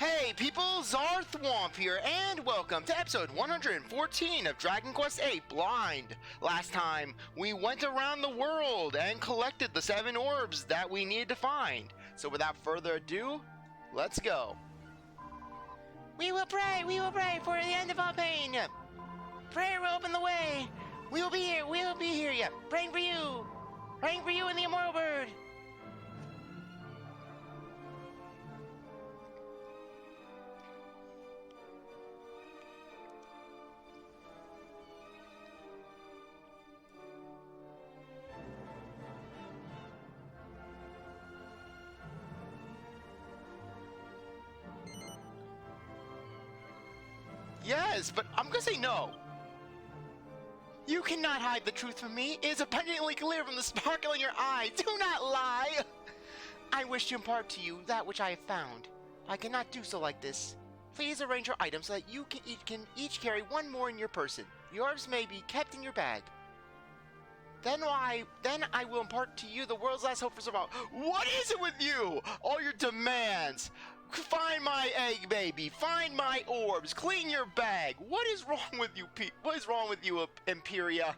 Hey people, CzarThwomp here, and welcome to episode 114 of Dragon Quest VIII Blind. Last time, we went around the world and collected the 7 orbs that we needed to find. So without further ado, let's go. We will pray for the end of all pain. Prayer will open the way. We will be here, yeah. Praying for you and the immortal bird. Yes, but I'm gonna say no. You cannot hide the truth from me. It is abundantly clear from the sparkle in your eye. Do not lie. I wish to impart to you that which I have found. I cannot do so like this. Please arrange your items so that you can each carry one more in your person. Yours may be kept in your bag. Then I will impart to you the world's last hope for survival. What is it with you? All your demands. Find my egg, baby. Find my orbs. Clean your bag. What is wrong with you, Pete? What is wrong with you, Empyrea?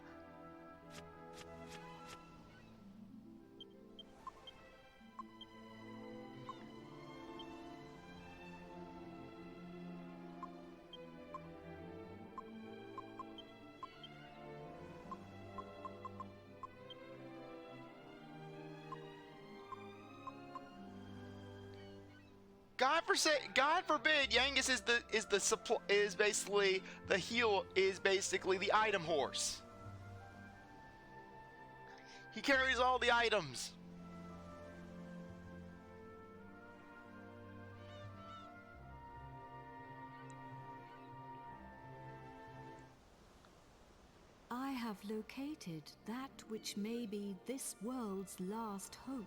God forbid, Yangus is basically the heel, is basically the item horse. He carries all the items. I have located that which may be this world's last hope.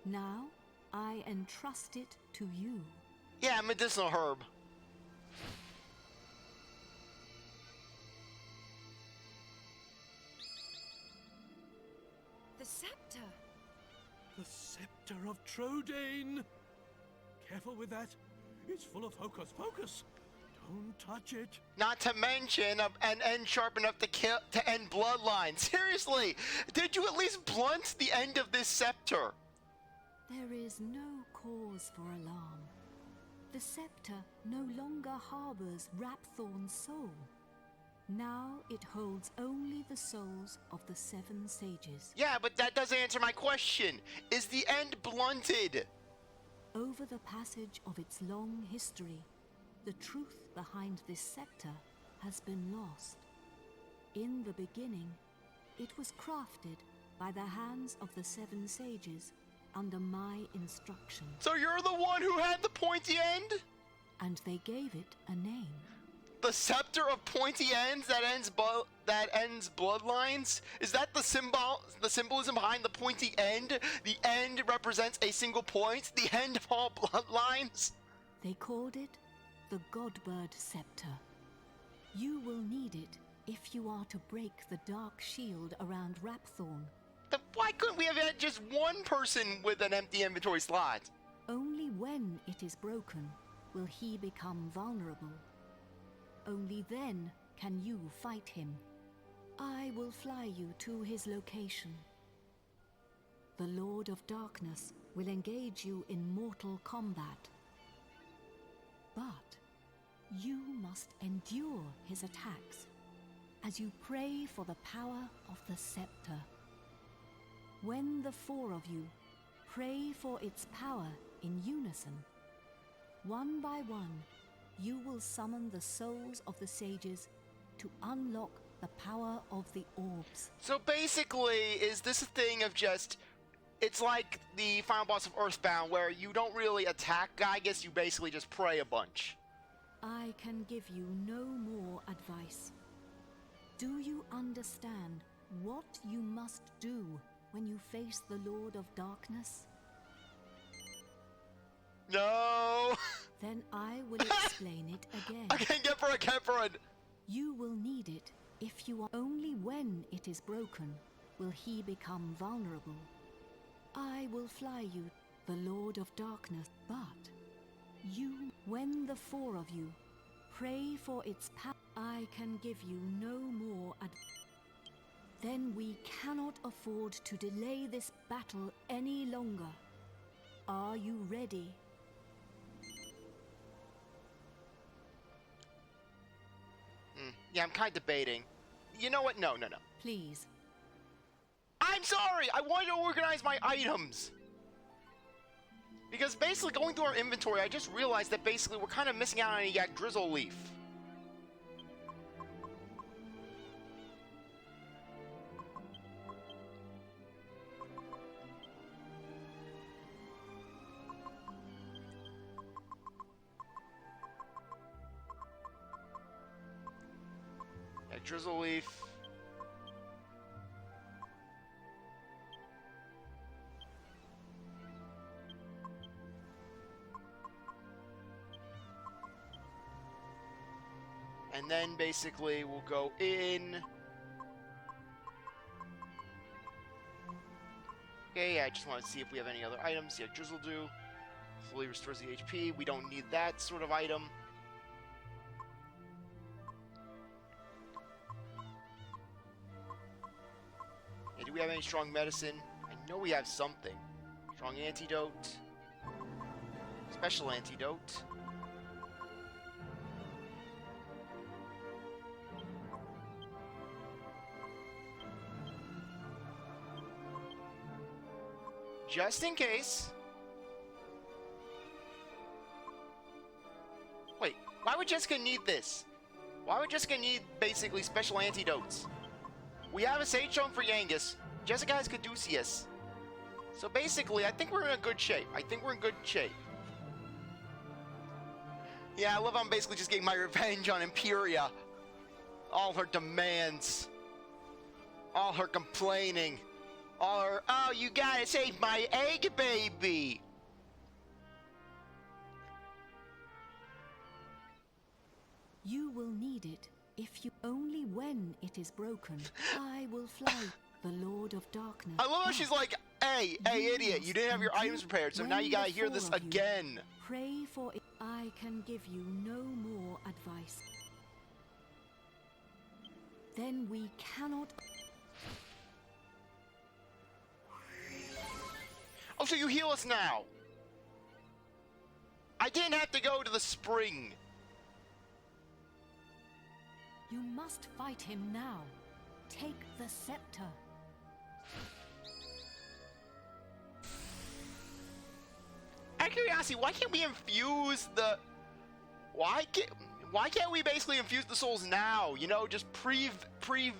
Now I entrust it to you. Yeah, medicinal herb. The scepter. The scepter of Trodain. Careful with that. It's full of hocus pocus. Don't touch it. Not to mention an end sharp enough to end bloodline. Seriously, did you at least blunt the end of this scepter? There is no cause for alarm. The scepter no longer harbors Rhapthorne's soul. Now it holds only the souls of the 7 sages. Yeah, but that doesn't answer my question. Is the end blunted? Over the passage of its long history, the truth behind this scepter has been lost. In the beginning, it was crafted by the hands of the 7 sages under my instruction. So you're the one who had the pointy end? And they gave it a name. The scepter of pointy ends that ends bloodlines? Is that the symbolism behind the pointy end? The end represents a single point, the end of all bloodlines? They called it the Godbird Scepter. You will need it if you are to break the dark shield around Rhapthorne. Why couldn't we have had just one person with an empty inventory slot? Only when it is broken will he become vulnerable. Only then can you fight him. I will fly you to his location. The Lord of Darkness will engage you in mortal combat. But you must endure his attacks as you pray for the power of the scepter. When the 4 of you pray for its power in unison, one by one, you will summon the souls of the sages to unlock the power of the orbs. So basically, is this a thing of just, it's like the final boss of Earthbound where you don't really attack, I guess you basically just pray a bunch. I can give you no more advice. Do you understand what you must do when you face the Lord of Darkness? No! Then I will explain it again. I can't get for it! You will need it if you are. Only when it is broken will he become vulnerable. I will fly you, the Lord of Darkness, but you When the four of you pray for its power, I can give you no more Then we cannot afford to delay this battle any longer. Are you ready? Yeah, I'm kind of debating. You know what? No. Please. I'm sorry! I wanted to organize my items! Because basically, going through our inventory, I just realized that basically we're kind of missing out on a drizzle leaf. Drizzle leaf. And then basically we'll go in. Okay, I just want to see if we have any other items. Yeah, drizzle do. Fully restores the HP. We don't need that sort of item. Do we have any strong medicine? I know we have something. Strong antidote. Special antidote. Just in case. Wait, why would Jessica need this? Why would Jessica need basically special antidotes? We have a Sage Stone for Yangus. Jessica has Caduceus. So basically, I think we're in a good shape. Yeah, I love how I'm basically just getting my revenge on Empyrea. All her demands. All her complaining. All her, oh, you gotta save my egg, baby. You will need it. If you only when it is broken, I will fly. The Lord of Darkness. I love how she's like, hey, idiot, you didn't have your items prepared, so now you gotta hear this again. Pray for it. I can give you no more advice. Then we cannot. Oh, so you heal us now. I didn't have to go to the spring. You must fight him now. Take the scepter. Out of curiosity, why can't we infuse the... Why can't we basically infuse the souls now? You know, just basically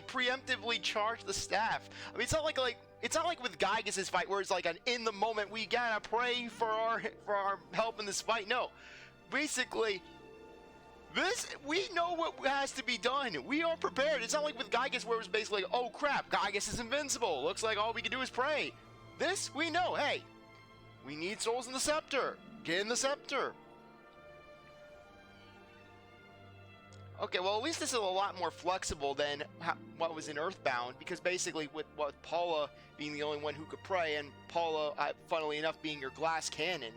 preemptively charge the staff. I mean, it's not like with Gygas's fight where it's like an in the moment we gotta pray for our help in this fight. No, basically, we know what has to be done. We are prepared. It's not like with Gygas where it's basically like, oh crap, Gygas is invincible. Looks like all we can do is pray. This we know. Hey, we need souls in the scepter. Get in the scepter. Okay, well, at least this is a lot more flexible than what was in Earthbound, because basically with Paula being the only one who could pray, and Paula, funnily enough, being your glass cannon.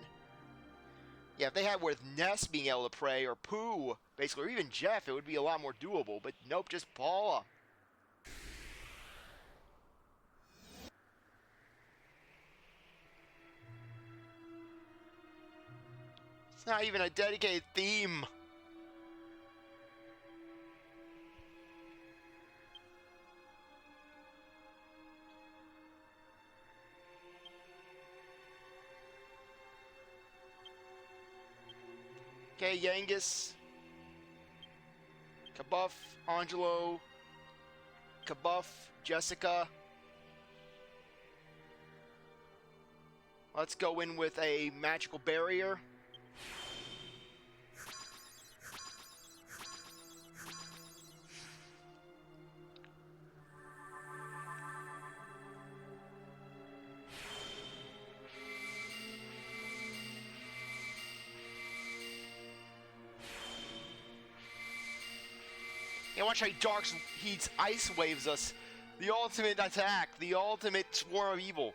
Yeah, if they had with Ness being able to pray, or Pooh, basically, or even Jeff, it would be a lot more doable, but nope, just Paula. It's not even a dedicated theme. Okay, Yangus, Kabuff, Angelo, Kabuff, Jessica. Let's go in with a magical barrier. Yeah, watch how Dark Heat's Ice Waves us. The ultimate attack. The ultimate swarm of evil.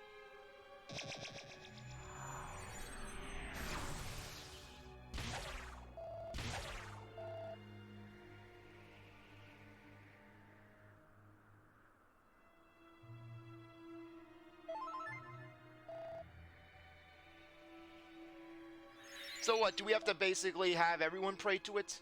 So what, do we have to basically have everyone pray to it?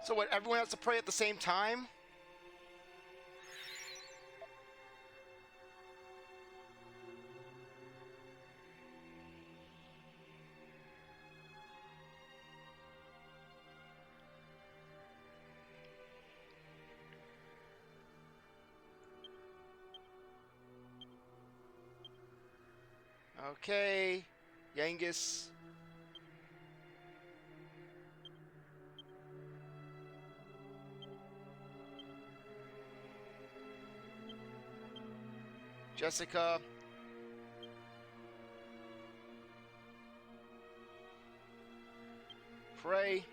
So what, everyone has to pray at the same time? Okay, Yangus. Jessica. Pray.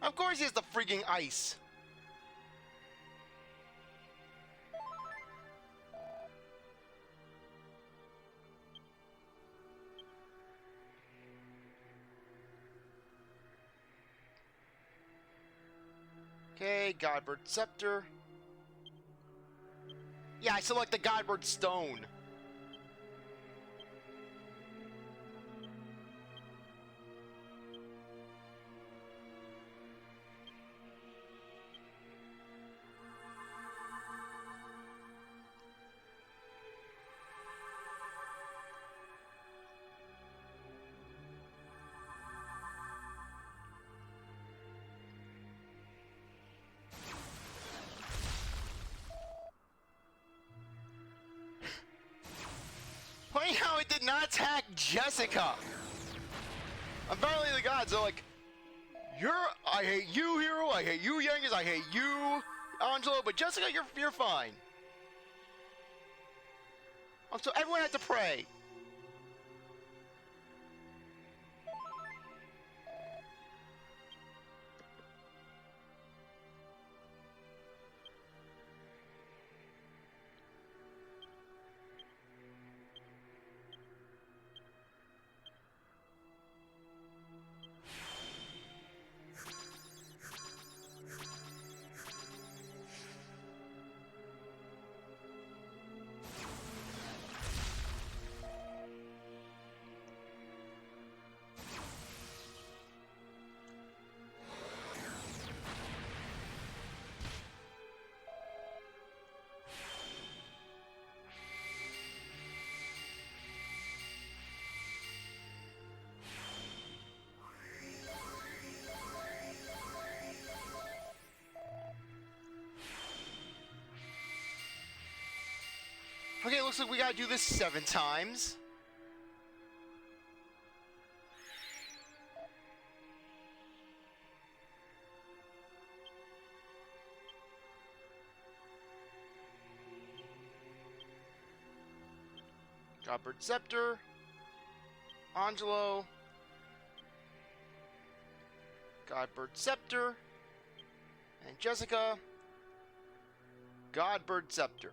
Of course he has the freaking ice. Okay, Godbird Scepter. Yeah, I select the Godbird Stone. Funny how it did not attack Jessica. Apparently the gods are like, I hate you, Hero, I hate you, Yangus, I hate you, Angelo, but Jessica, you're fine. Oh, so everyone had to pray. Okay, looks like we gotta do this 7 times. Godbird Scepter. Angelo. Godbird Scepter. And Jessica. Godbird Scepter.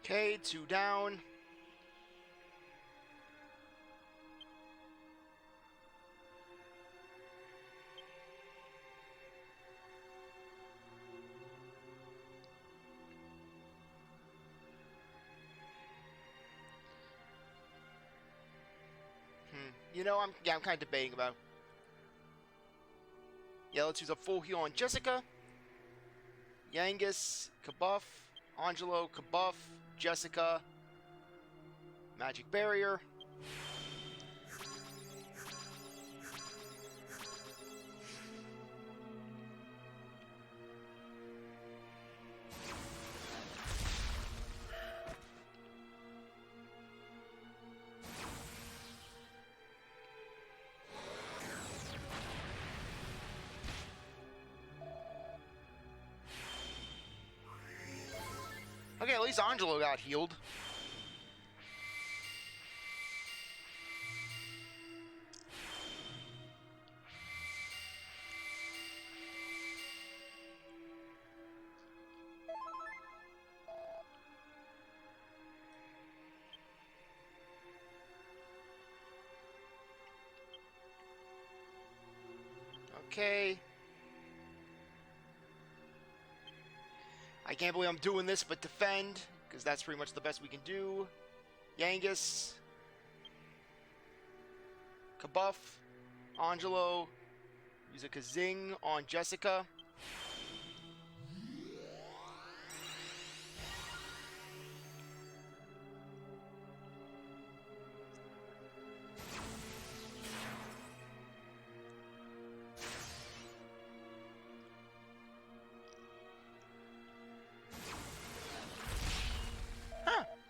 Okay, 2 down. You know, I'm kind of debating about. Yeah, let's use a full heal on Jessica. Yangus, Kabuff, Angelo, Kabuff, Jessica, Magic Barrier. Okay, at least Angelo got healed. Okay. I can't believe I'm doing this, but defend, because that's pretty much the best we can do. Yangus. Kabuff. Angelo. Use a Kazing on Jessica.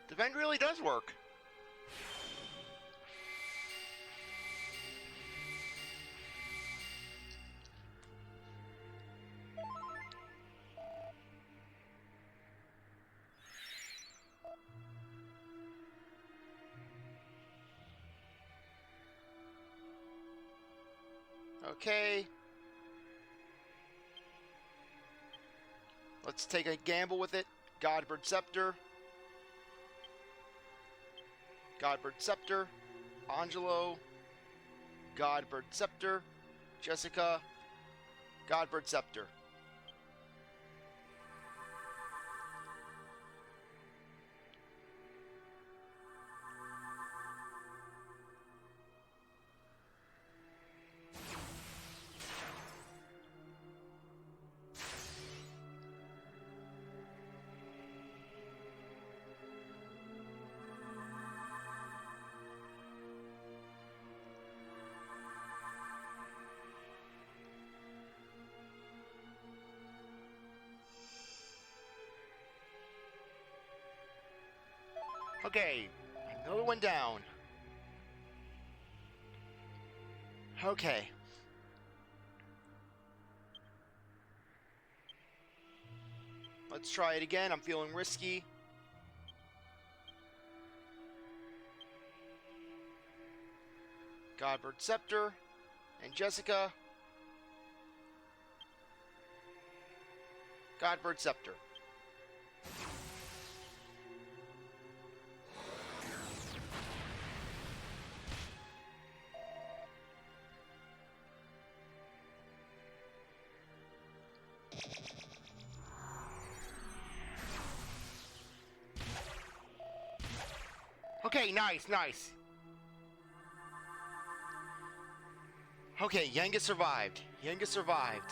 Defend really does work. Okay. Let's take a gamble with it. Godbird Scepter. Godbird Scepter. Angelo. Godbird Scepter. Jessica. Godbird Scepter. Okay, another one down. Okay. Let's try it again. I'm feeling risky. Godbird Scepter and Jessica. Godbird Scepter. Okay, nice, nice. Okay, Yenga survived. Yenga survived.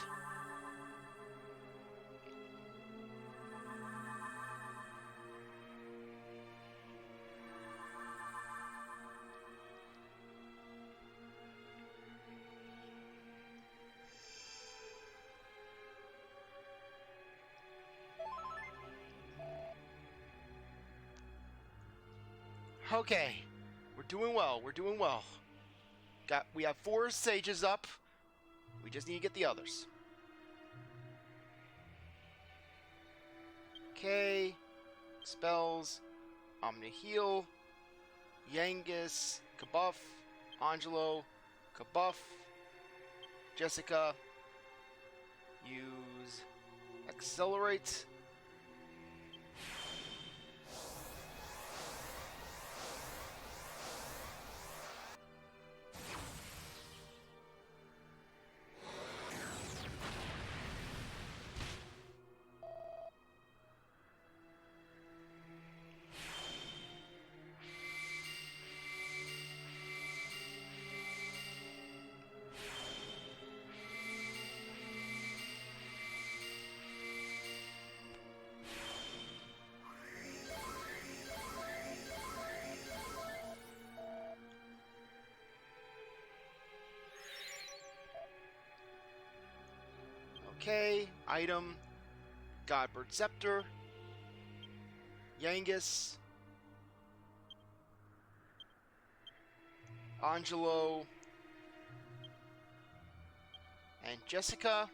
Okay, we're doing well. We're doing well. We have 4 sages up. We just need to get the others. Okay, spells, Omni Heal, Yangus, Kabuff, Angelo, Kabuff, Jessica, use Accelerate. Okay, item, Godbird Scepter, Yangus, Angelo, and Jessica.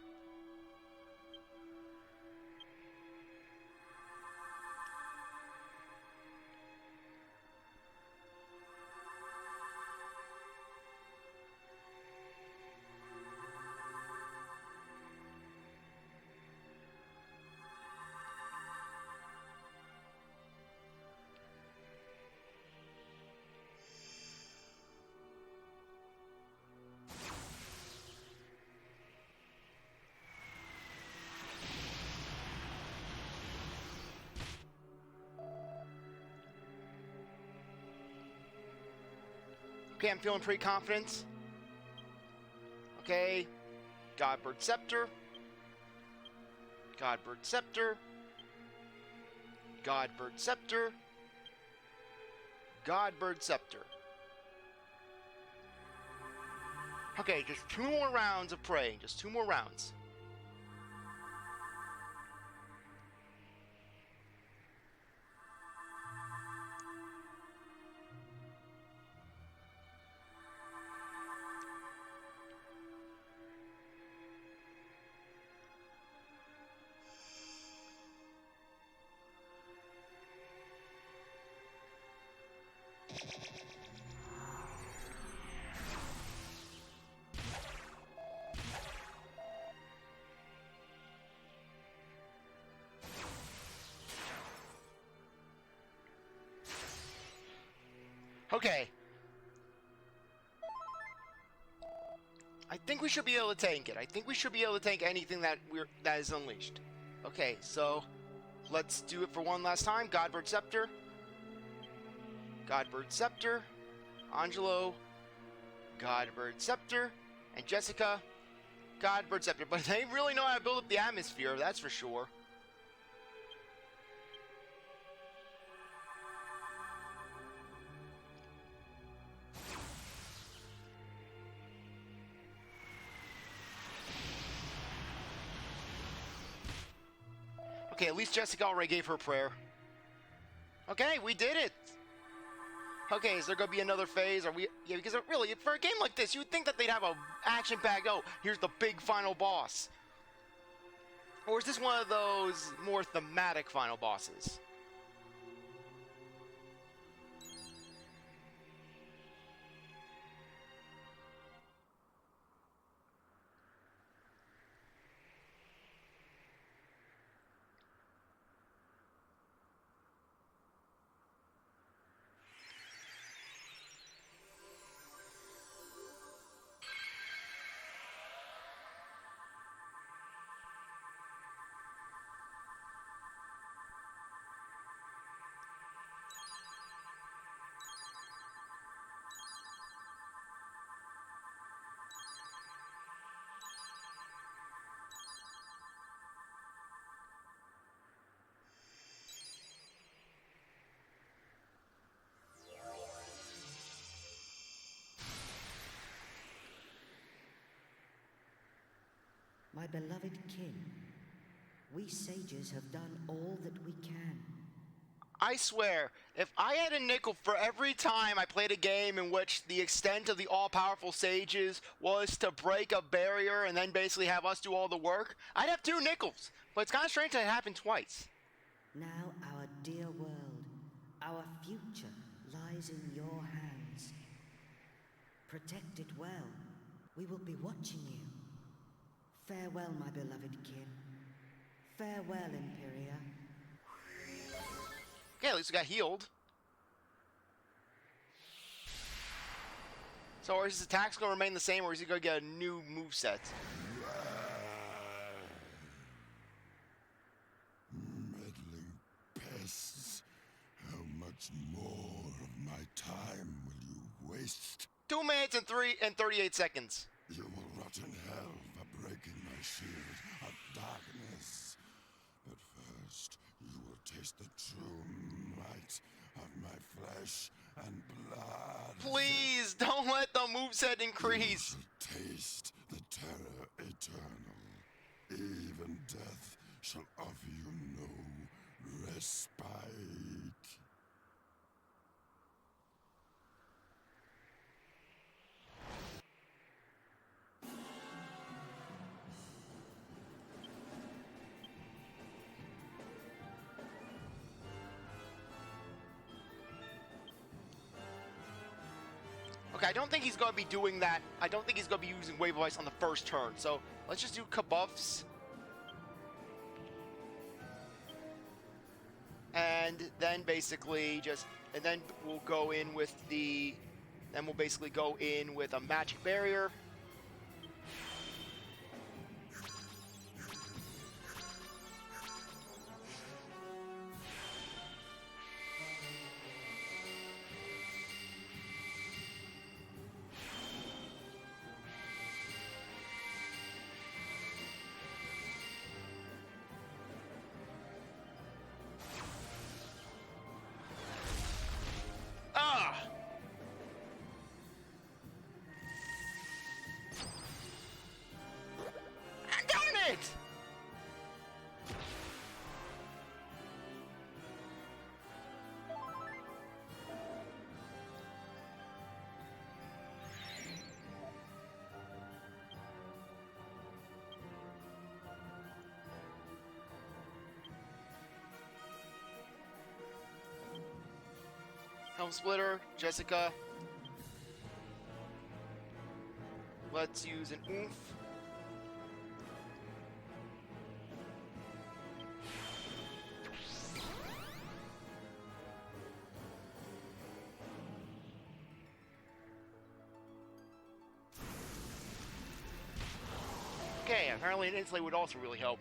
Okay, I'm feeling pretty confident. Okay, Godbird Scepter, Godbird Scepter, Godbird Scepter, Godbird Scepter. Okay, just 2 more rounds of praying. Just 2 more rounds. Okay. I think we should be able to tank it. I think we should be able to tank anything that is unleashed. Okay, so let's do it for one last time. Godbird Scepter. Godbird Scepter. Angelo. Godbird Scepter. And Jessica. Godbird Scepter. But they really know how to build up the atmosphere, that's for sure. Okay, at least Jessica already gave her prayer. Okay, we did it! Okay, is there gonna be another phase? Are we... Yeah, because really, for a game like this, you would think that they'd have a action-packed, oh, here's the big final boss. Or is this one of those more thematic final bosses? My beloved kin, we sages have done all that we can. I swear, if I had a nickel for every time I played a game in which the extent of the all-powerful sages was to break a barrier and then basically have us do all the work, I'd have 2 nickels. But it's kind of strange that it happened twice. Now our dear world, our future lies in your hands. Protect it well. We will be watching you. Farewell, my beloved kin. Farewell, Empyrea. Okay, at least we got healed. So are his attacks going to remain the same, or is he going to get a new moveset? Meddling pests. How much more of my time will you waste? 2 minutes and 38 seconds. You will rot in hell for breaking my shield of darkness. But first, you will taste the true might of my flesh and blood. Please, don't let the moveset increase. You shall taste the terror eternal. Even death shall offer you no respite. Okay, I don't think he's going to be doing that. I don't think he's going to be using Wave of Ice on the first turn. So let's just do Kabuffs. And then basically just, and then we'll go in with the, then we'll basically go in with a Magic Barrier. Darn it! Helm Splitter, Jessica. Let's use an oomph. Okay, apparently an insulate would also really help.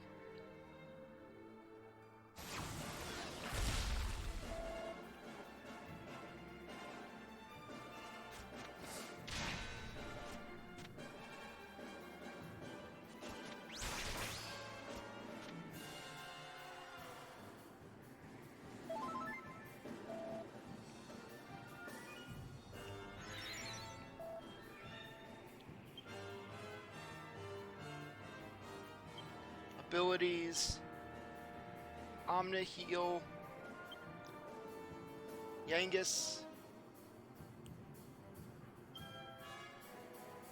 Abilities, Omni Heal, Yangus.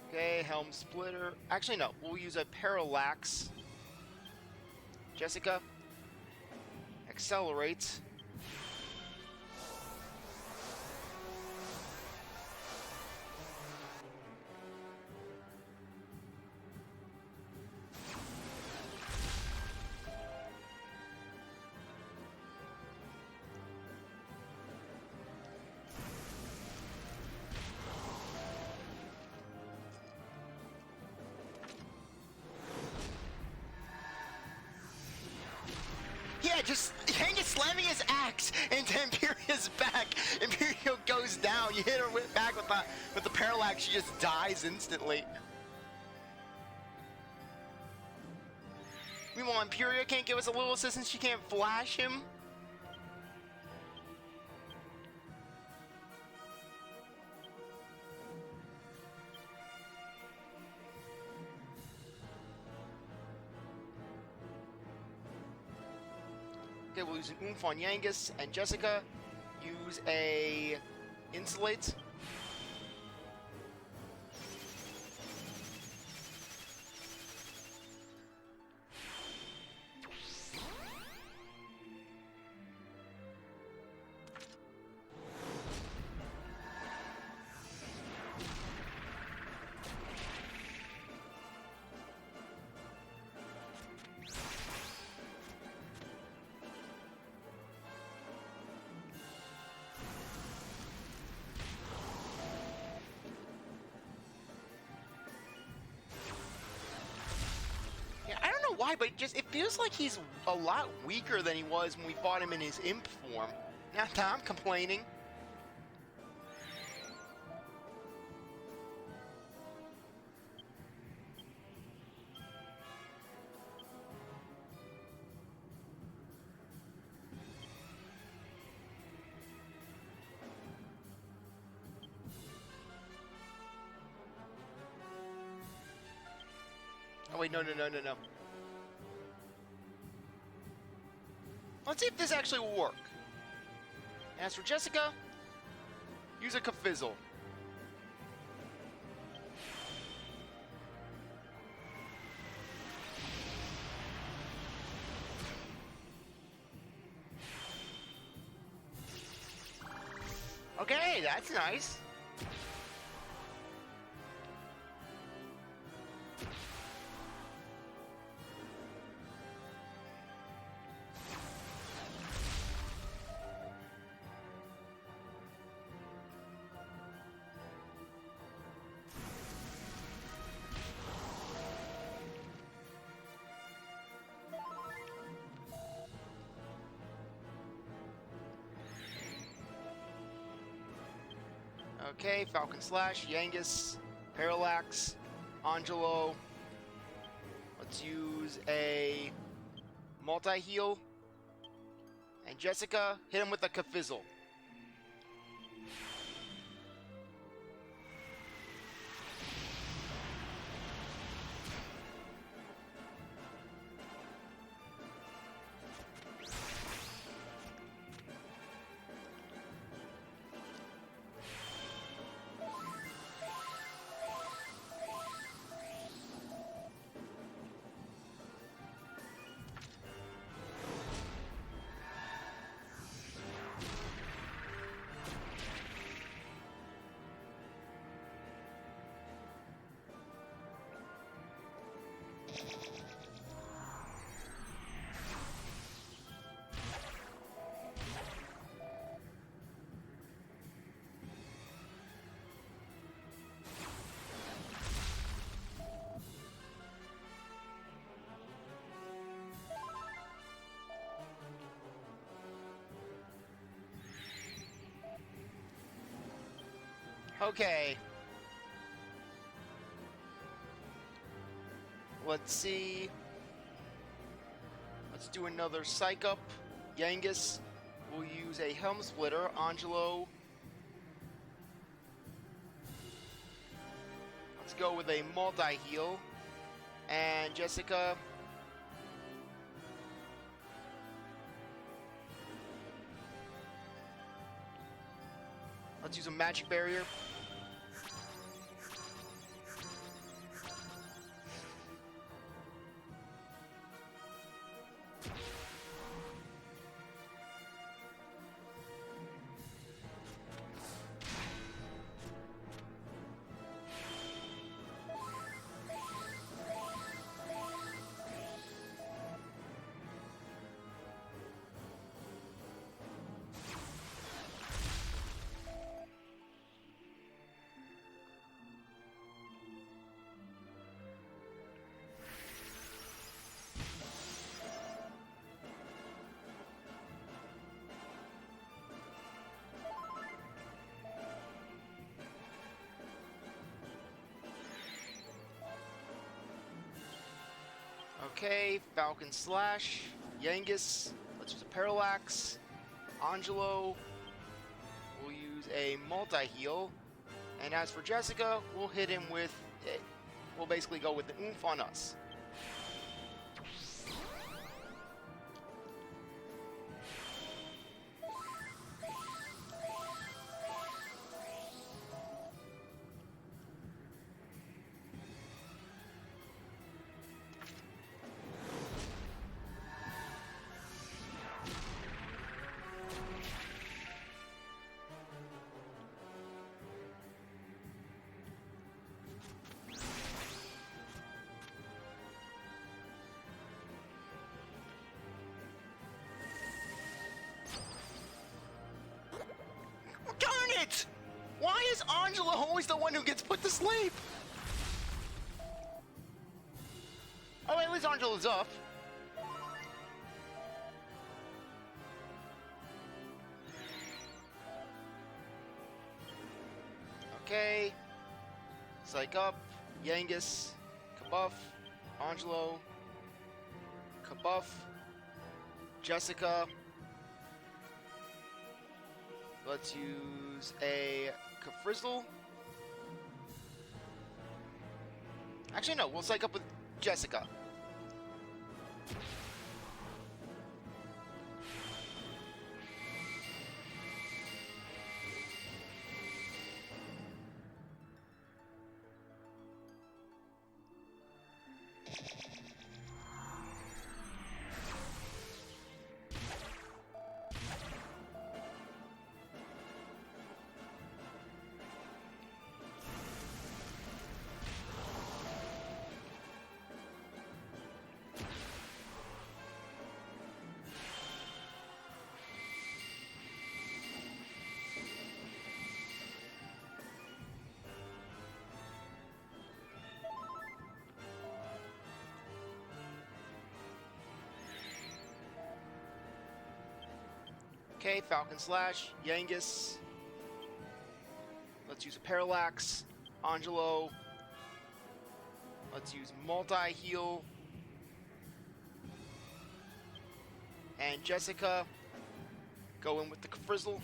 Okay, Helm Splitter. Actually, no, we'll use a Parallax. Jessica, Accelerate. Yeah, just Yangus slamming his axe into Empyrea's back. Empyrea goes down. You hit her back with the parallax. She just dies instantly. Meanwhile, Empyrea can't give us a little assistance. She can't flash him. they will use an oomph on Yangus, and Jessica use a insulate. Why, but it feels like he's a lot weaker than he was when we fought him in his imp form. Not that I'm complaining. Oh wait, no. Let's see if this actually will work. As for Jessica, use a Kafizzle. Okay, that's nice. Okay, Falcon Slash, Yangus, Parallax, Angelo. Let's use a multi-heal. And Jessica, hit him with a Kafizzle. Okay. Let's see. Let's do another Psych Up. Yangus will use a Helm Splitter. Angelo. Let's go with a multi-heal. And Jessica. Let's use a Magic Barrier. Okay, Falcon Slash, Yangus, let's use a Parallax, Angelo, we'll use a multi-heal, and as for Jessica, we'll hit him with, we'll basically go with the oomph on us. is Angelo always the one who gets put to sleep? Oh, at least Angelo's up. Okay. Psych up. Yangus. Kabuff. Angelo. Kabuff. Jessica. Let's use a Kafrizzle. Actually, no. We'll psych up with Jessica. Okay, Falcon Slash, Yangus. Let's use a Parallax, Angelo. Let's use Multi-Heal. And Jessica. Go in with the Frizzle.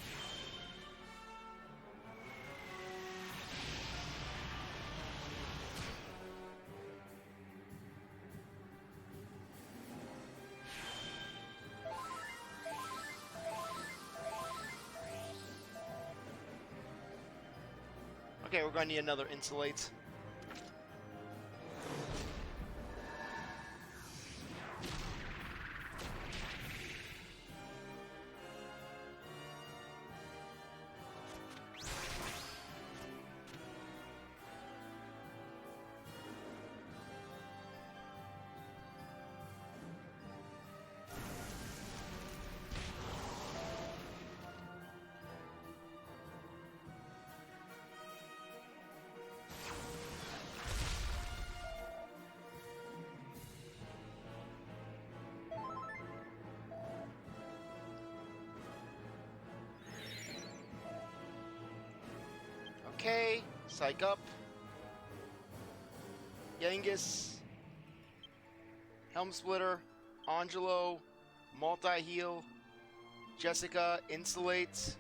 Okay, we're going to need another insulate. Okay, Psych up. Yangus. Helm Splitter. Angelo. Multi-Heal. Jessica. Insulate.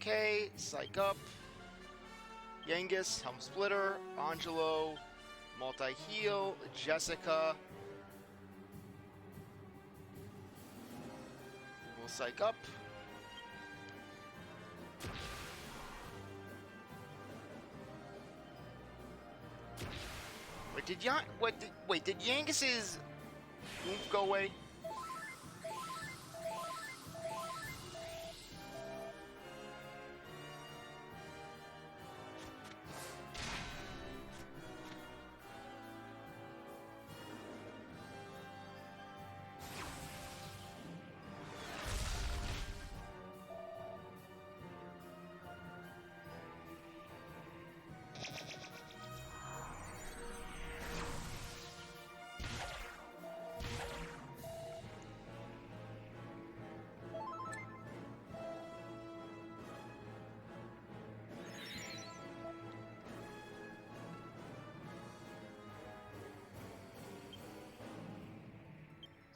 Okay, Psych up. Yangus, Helm Splitter, Angelo, Multi-Heal, Jessica. We'll Psych up. Wait, did Yangus's oomph go away?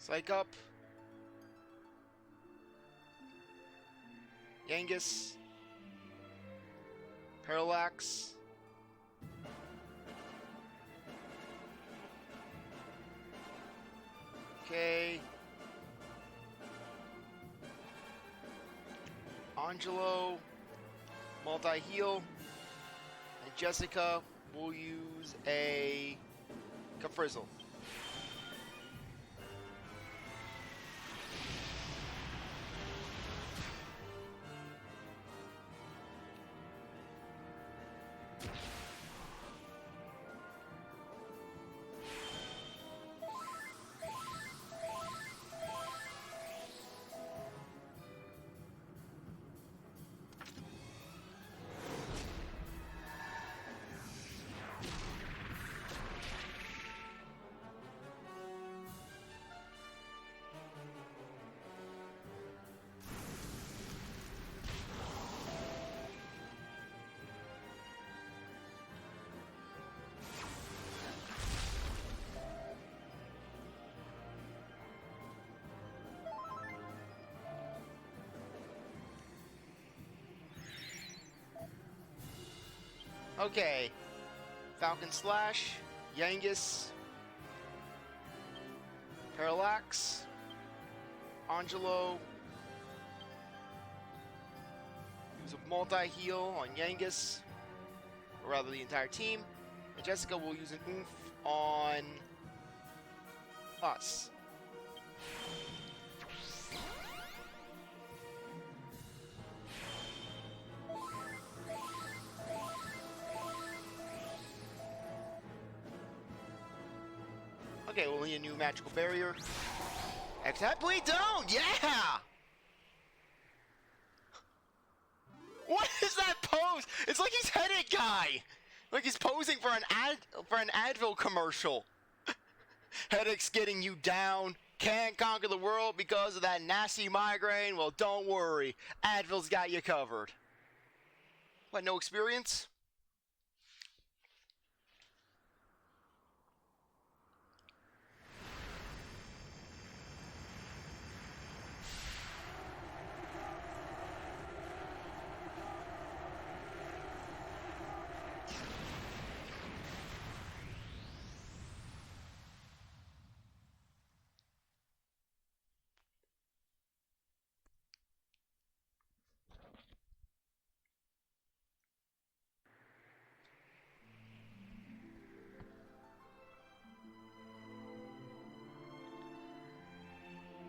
Psych up. Yangus. Parallax. Okay. Angelo, multi-heal. And Jessica will use a Frizzle. Okay. Falcon Slash, Yangus, Parallax, Angelo. Use a multi-heal on Yangus, or rather the entire team. And Jessica will use an oomph on us. Okay, we'll need a new magical barrier. Except we don't! Yeah! What is that pose? It's like he's headed guy! Like he's posing for an Advil commercial. Headache's getting you down. Can't conquer the world because of that nasty migraine? Well, don't worry. Advil's got you covered. What, no experience?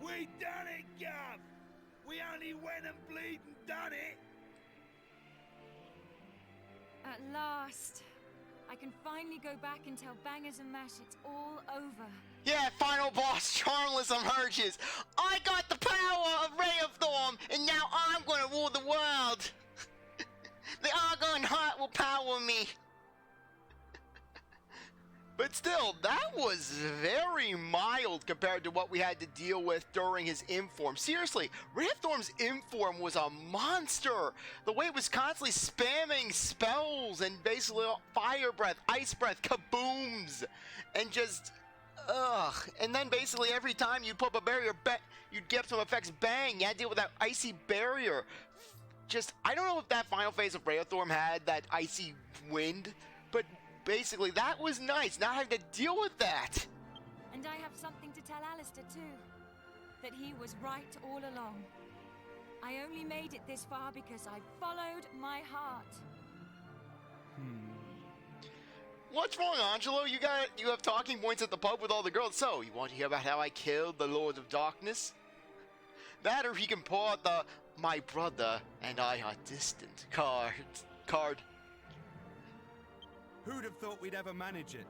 We done it, Gov! We only went and bleed and done it! At last. I can finally go back and tell Bangers and Mash it's all over. Yeah, final boss, Charmless emerges. I got the power of Rhapthorne, and now I'm gonna rule the world. The Argon Heart will power me. But still, that was very mild compared to what we had to deal with during his Inform. Seriously, Rhapthorne's Inform was a monster. The way it was constantly spamming spells and basically fire breath, ice breath, kabooms, and just, ugh. And then basically every time you put up a barrier, you'd get some effects, bang, you had to deal with that icy barrier. Just, I don't know if that final phase of Rhapthorne had that icy wind, but basically, that was nice, not having to deal with that. And I have something to tell Alistair too. That he was right all along. I only made it this far because I followed my heart. What's wrong, Angelo? You have talking points at the pub with all the girls. So, you want to hear about how I killed the Lord of Darkness? That or he can pull out the "my brother and I are distant" card. Who'd have thought we'd ever manage it?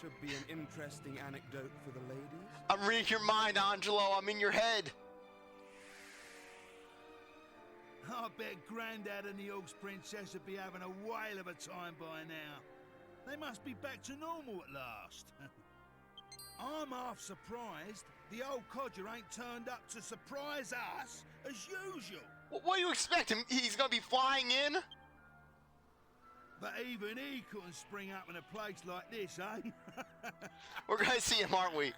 Should be an interesting anecdote for the ladies. I'm reading your mind, Angelo. I'm in your head. I bet Grandad and the Orcs Princess would be having a whale of a time by now. They must be back to normal at last. I'm half surprised the old codger ain't turned up to surprise us as usual. What do you expect him? He's gonna be flying in? But even he couldn't spring up in a place like this, eh? We're gonna see him, aren't we?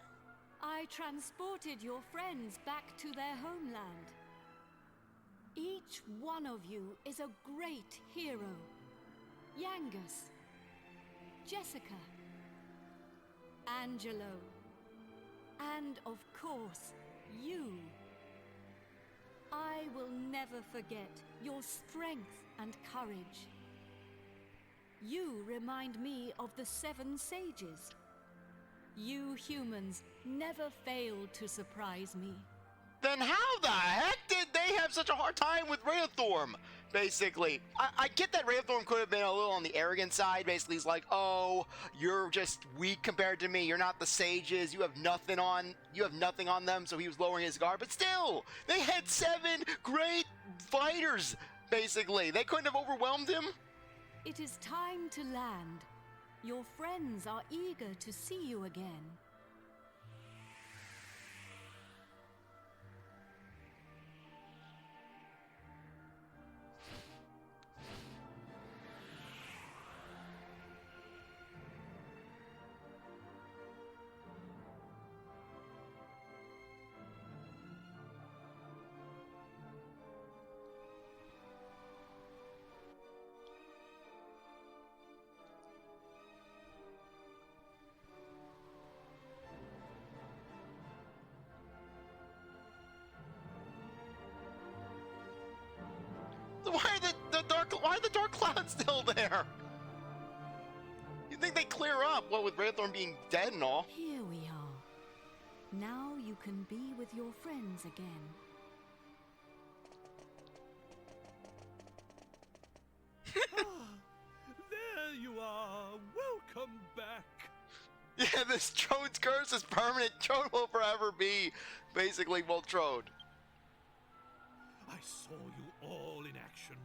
I transported your friends back to their homeland. Each one of you is a great hero. Yangus, Jessica, Angelo, and of course, you. I will never forget your strength and courage. You remind me of the 7 sages. You humans never failed to surprise me. Then how the heck did they have such a hard time with Rhapthorne? Basically, I get that Rhapthorne could have been a little on the arrogant side. Basically, he's like, "Oh, you're just weak compared to me. You're not the sages. You have nothing on them." So he was lowering his guard. But still, they had 7 great fighters. Basically, they couldn't have overwhelmed him. It is time to land. Your friends are eager to see you again. Why are the dark clouds still there? You think they clear up, what with Rhapthorne being dead and all? Here we are. Now you can be with your friends again. There you are. Welcome back. Yeah, this Trode's curse is permanent. Trode will forever be, basically, well, Trode. I saw you all in action.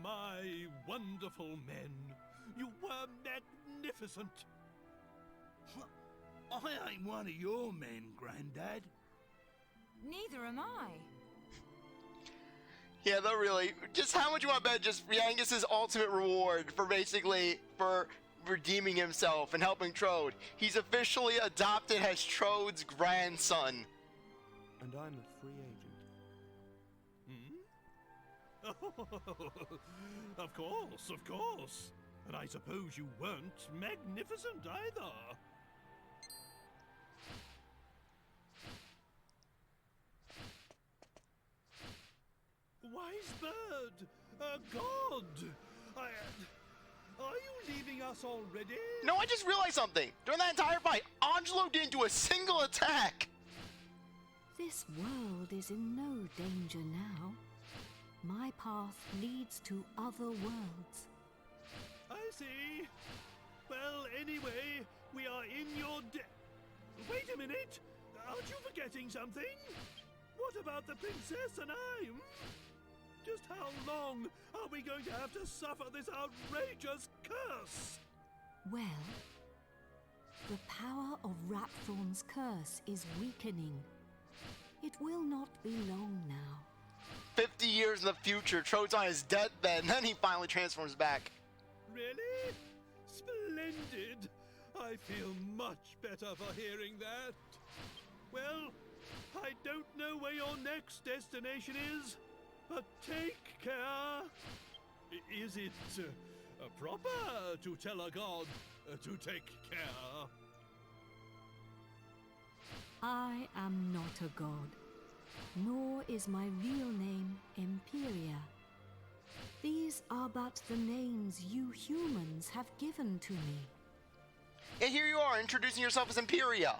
My wonderful men. You were magnificent. I ain't one of your men, Grandad. Neither am I. Yeah, though, really. Just how much you want to bet just Yangus's ultimate reward for basically, for redeeming himself and helping Trode. He's officially adopted as Trode's grandson. And I'm a free agent. Oh, of course. And I suppose you weren't magnificent either. Wise bird, a god. Are you leaving us already? No, I just realized something. During that entire fight, Angelo didn't do a single attack. This world is in no danger now. My path leads to other worlds. I see. Well, anyway, we are in your Wait a minute! Aren't you forgetting something? What about the princess and I? Just how long are we going to have to suffer this outrageous curse? Well, the power of Rhapthorne's curse is weakening. It will not be long now. 50 years in the future, Trode's on his deathbed, and then he finally transforms back. Really? Splendid! I feel much better for hearing that. Well, I don't know where your next destination is, but take care. Is it proper to tell a god to take care? I am not a god, nor is my real name Empyrea. These are but the names you humans have given to me. And here you are, introducing yourself as Empyrea.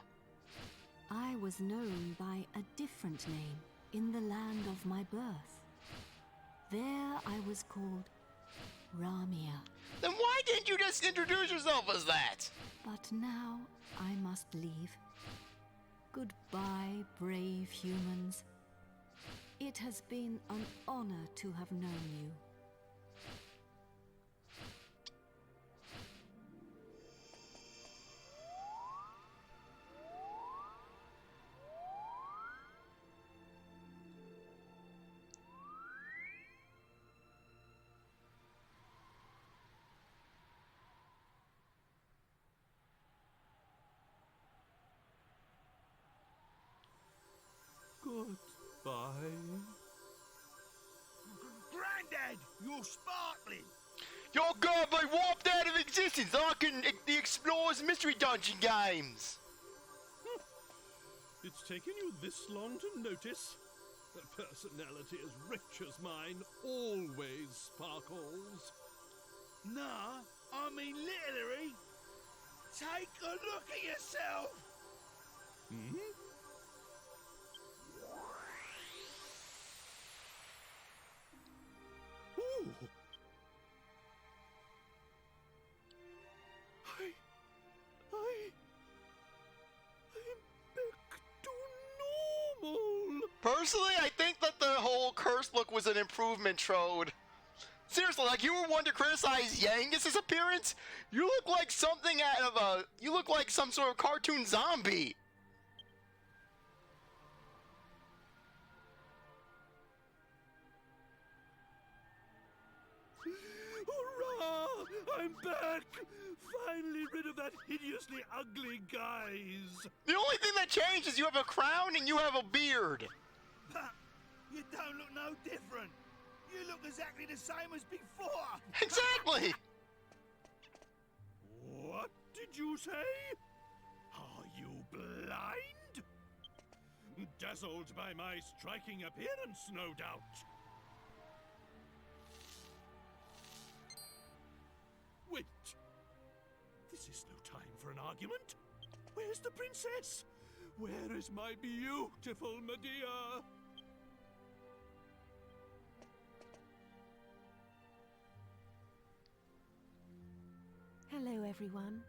I was known by a different name in the land of my birth. There I was called Ramia. Then why didn't you just introduce yourself as that? But now I must leave. Goodbye, brave humans. It has been an honor to have known you. Goodbye. You're sparkling. Your god be warped out of existence like in the Explorers Mystery Dungeon games. It's taken you this long to notice. A personality as rich as mine always sparkles. Nah, I mean literally. Take a look at yourself. Hmm? Ooh. I'm back to normal. Personally, I think that the whole cursed look was an improvement, Trode. Seriously, like, you were one to criticize Yangus's appearance? You look like something out of you look like some sort of cartoon zombie. Hurrah! I'm back! Finally rid of that hideously ugly guise. The only thing that changed is you have a crown and you have a beard. But you don't look no different. You look exactly the same as before. Exactly. What did you say? Are you blind? Dazzled by my striking appearance, no doubt. Wait. This is no time for an argument. Where's the princess? Where is my beautiful Medea? Hello, everyone.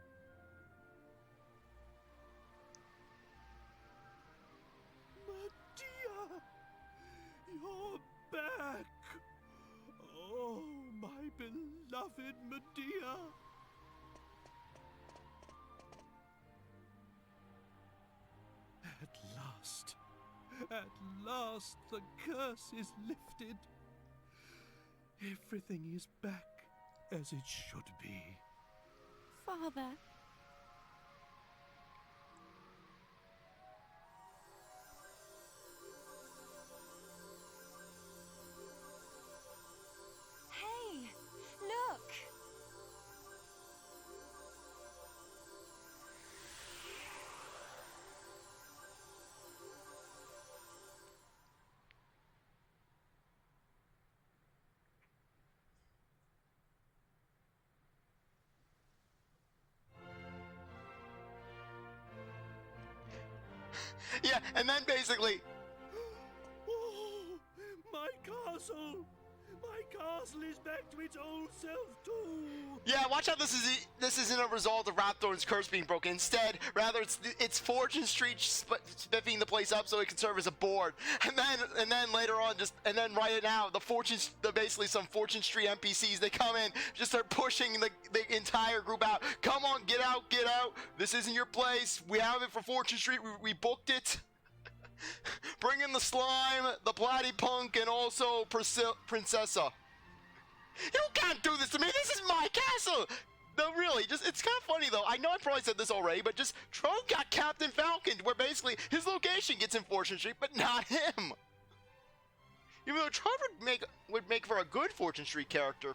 Medea! You're back! Oh, my beloved Medea! At last the curse is lifted. Everything is back as it should be. Father, Hey, look! Yeah, and then basically, Oh, my castle! My castle is back to its old self too! yeah, watch out. This isn't a result of Rhapthorne's curse being broken. Instead, rather, it's Fortune Street spiffing the place up so it can serve as a board. And then later on, right now, basically some Fortune Street NPCs, they come in, just start pushing the entire group out. Come on, get out, get out. This isn't your place. We have it for Fortune Street. We booked it. Bring in the slime, the platypunk, and also Princessa. You can't do this to me. This is my castle. No, really, it's kind of funny though. I know I probably said this already, but Trode got Captain Falcon, where basically his location gets in Fortune Street, but not him. Even though Trode would make for a good Fortune Street character.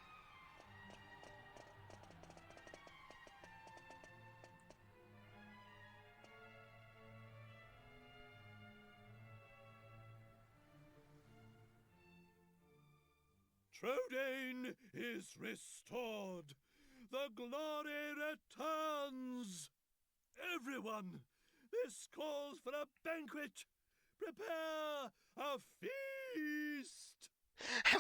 Trode is restored. The glory returns. Everyone, this calls for a banquet. Prepare a feast.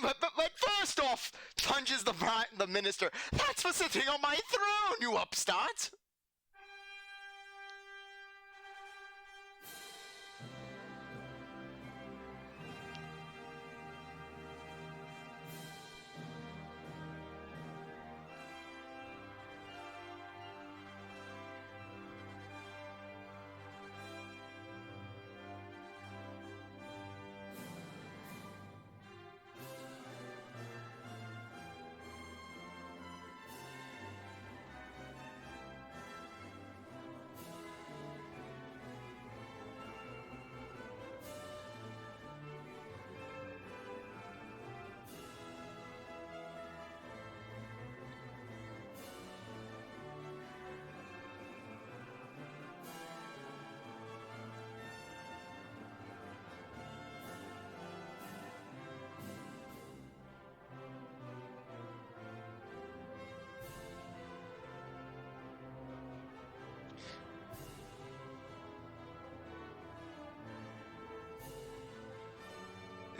But first off, plunges the minister. That's for sitting on my throne, you upstart.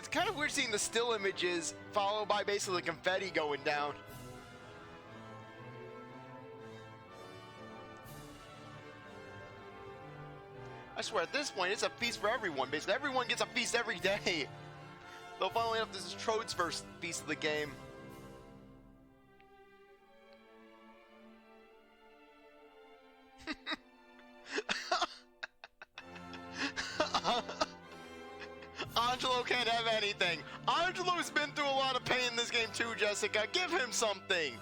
It's kind of weird seeing the still images followed by basically confetti going down. I swear, at this point, it's a feast for everyone. Basically, everyone gets a feast every day. Though, funnily enough, this is Trode's first feast of the game. Angelo can't have anything. Angelo's been through a lot of pain in this game too, Jessica. Give him something.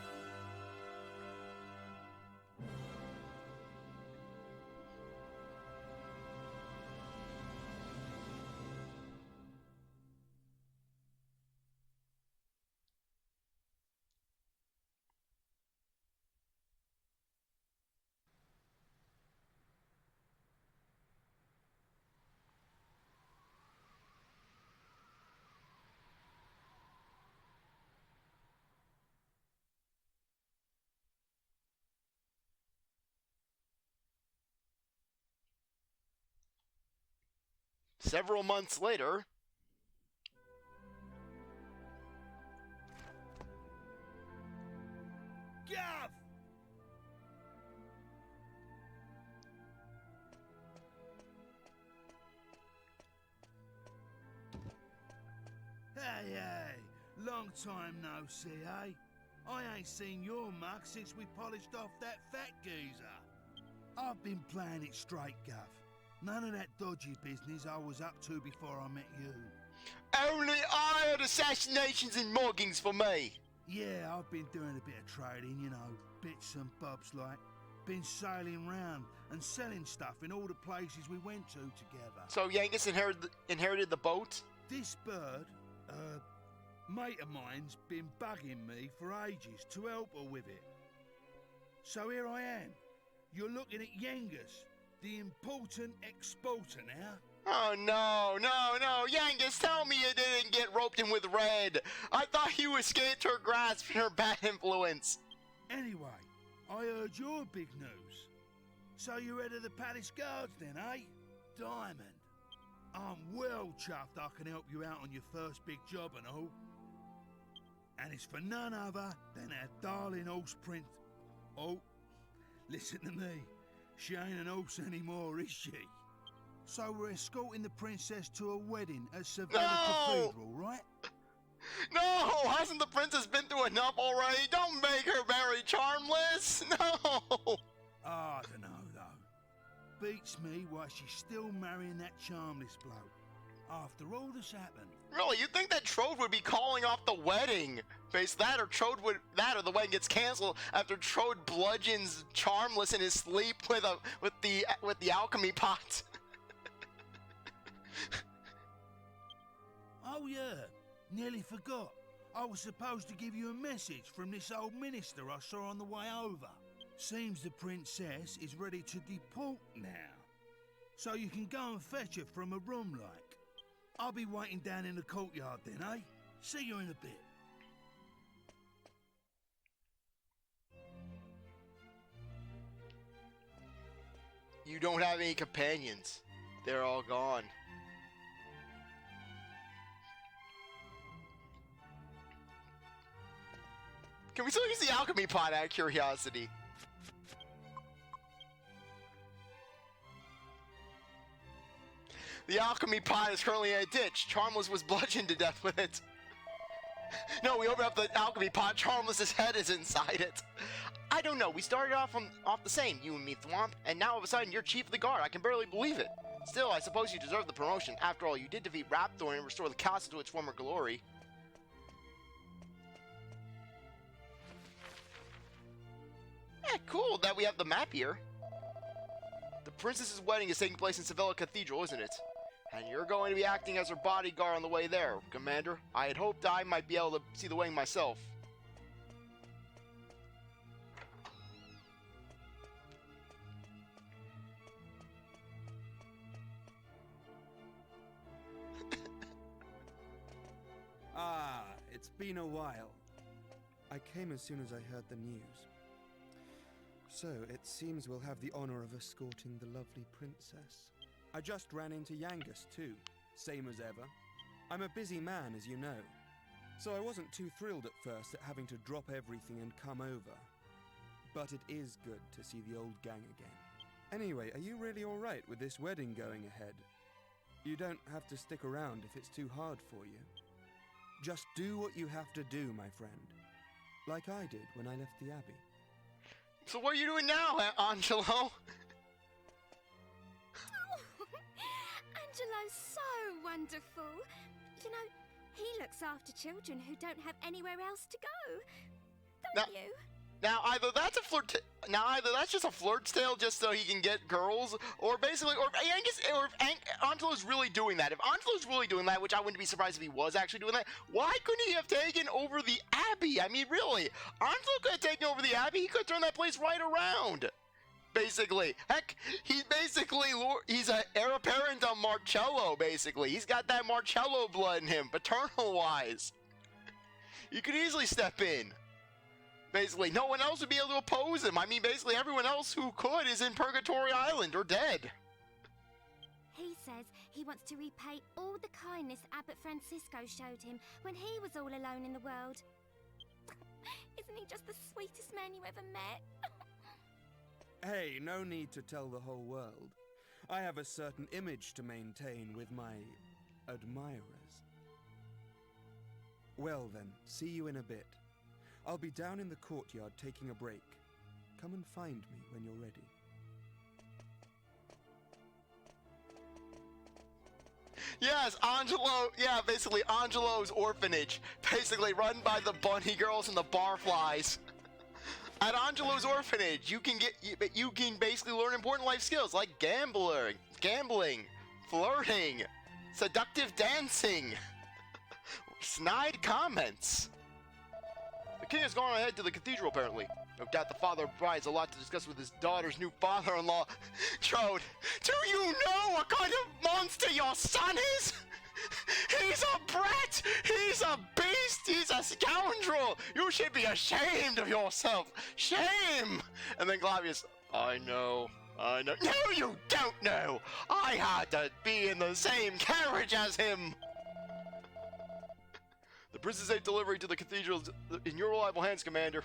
Several months later, Gav! Hey, long time no see, eh? I ain't seen your mug since we polished off that fat geezer. I've been playing it straight, Gav. None of that dodgy business I was up to before I met you. only iron assassinations and muggings for me. Yeah, I've been doing a bit of trading, you know, bits and bobs like. Been sailing round and selling stuff in all the places we went to together. So Yangus inherited the boat? This bird, mate of mine's been bugging me for ages to help her with it. So here I am. You're looking at Yangus, the important exporter now. Oh no, Yangus, tell me you didn't get roped in with Red. I thought you escaped her grasp and her bad influence. Anyway, I heard your big news. So you're head of the palace guards then, eh? Diamond. I'm well chuffed I can help you out on your first big job and all. And it's for none other than our darling horse prince. Oh, listen to me. She ain't an horse anymore, is she? So we're escorting the princess to a wedding at Sevilla Cathedral, right? No! Hasn't the princess been through enough already? Don't make her very charmless! No! I don't know, though. Beats me why she's still marrying that charmless bloke. After all that's happened. Really, you think that Trode would be calling off the wedding? Face that, or the wedding gets canceled after Trode bludgeons Charmless in his sleep with the alchemy pot. Oh yeah, nearly forgot. I was supposed to give you a message from this old minister I saw on the way over. Seems the princess is ready to deport now. So you can go and fetch her from a room like. I'll be waiting down in the courtyard then, eh? See you in a bit. You don't have any companions. They're all gone. Can we still use the alchemy pot out of curiosity? The alchemy pot is currently in a ditch. Charmless was bludgeoned to death with it. No, we open up the alchemy pot. Charmless's head is inside it. I don't know. We started off the same, you and me, Thwomp, and now all of a sudden you're chief of the guard. I can barely believe it. Still, I suppose you deserve the promotion. After all, you did defeat Rhapthorne and restore the castle to its former glory. Yeah, cool that we have the map here. The princess's wedding is taking place in Sevilla Cathedral, isn't it? And you're going to be acting as her bodyguard on the way there, Commander. I had hoped I might be able to see the wedding myself. Ah, it's been a while. I came as soon as I heard the news. So, it seems we'll have the honor of escorting the lovely princess. I just ran into Yangus, too. Same as ever. I'm a busy man, as you know, so I wasn't too thrilled at first at having to drop everything and come over. But it is good to see the old gang again. Anyway, are you really alright with this wedding going ahead? You don't have to stick around if it's too hard for you. Just do what you have to do, my friend. Like I did when I left the Abbey. So what are you doing now, Angelo? Oh, Angelo's so wonderful. You know, he looks after children who don't have anywhere else to go. Don't you? Now either that's just a flirt tale just so he can get girls, or basically, or if Angelo's really doing that. If Angelo's really doing that, which I wouldn't be surprised if he was actually doing that, why couldn't he have taken over the Abbey? I mean, really, Angelo could have taken over the Abbey. He could have turned that place right around. Basically, heck, he's an heir apparent on Marcello. Basically, he's got that Marcello blood in him, paternal-wise. You could easily step in. Basically, no one else would be able to oppose him. I mean, basically, everyone else who could is in Purgatory Island or dead. He says he wants to repay all the kindness Abbot Francisco showed him when he was all alone in the world. Isn't he just the sweetest man you ever met? Hey, no need to tell the whole world. I have a certain image to maintain with my admirers. Well then, see you in a bit. I'll be down in the courtyard taking a break. Come and find me when you're ready. Yes, Angelo, yeah, basically Angelo's orphanage. Basically run by the bunny girls and the barflies. At Angelo's orphanage, you can basically learn important life skills like gambling, flirting, seductive dancing, snide comments. The king has gone ahead to the cathedral, apparently. No doubt the father of bride has a lot to discuss with his daughter's new father-in-law. Trode, do you know what kind of monster your son is? He's a brat! He's a beast! He's a scoundrel! You should be ashamed of yourself! Shame! And then Glavius, I know. No, you don't know! I had to be in the same carriage as him! The princess safe delivery to the cathedral is in your reliable hands, Commander.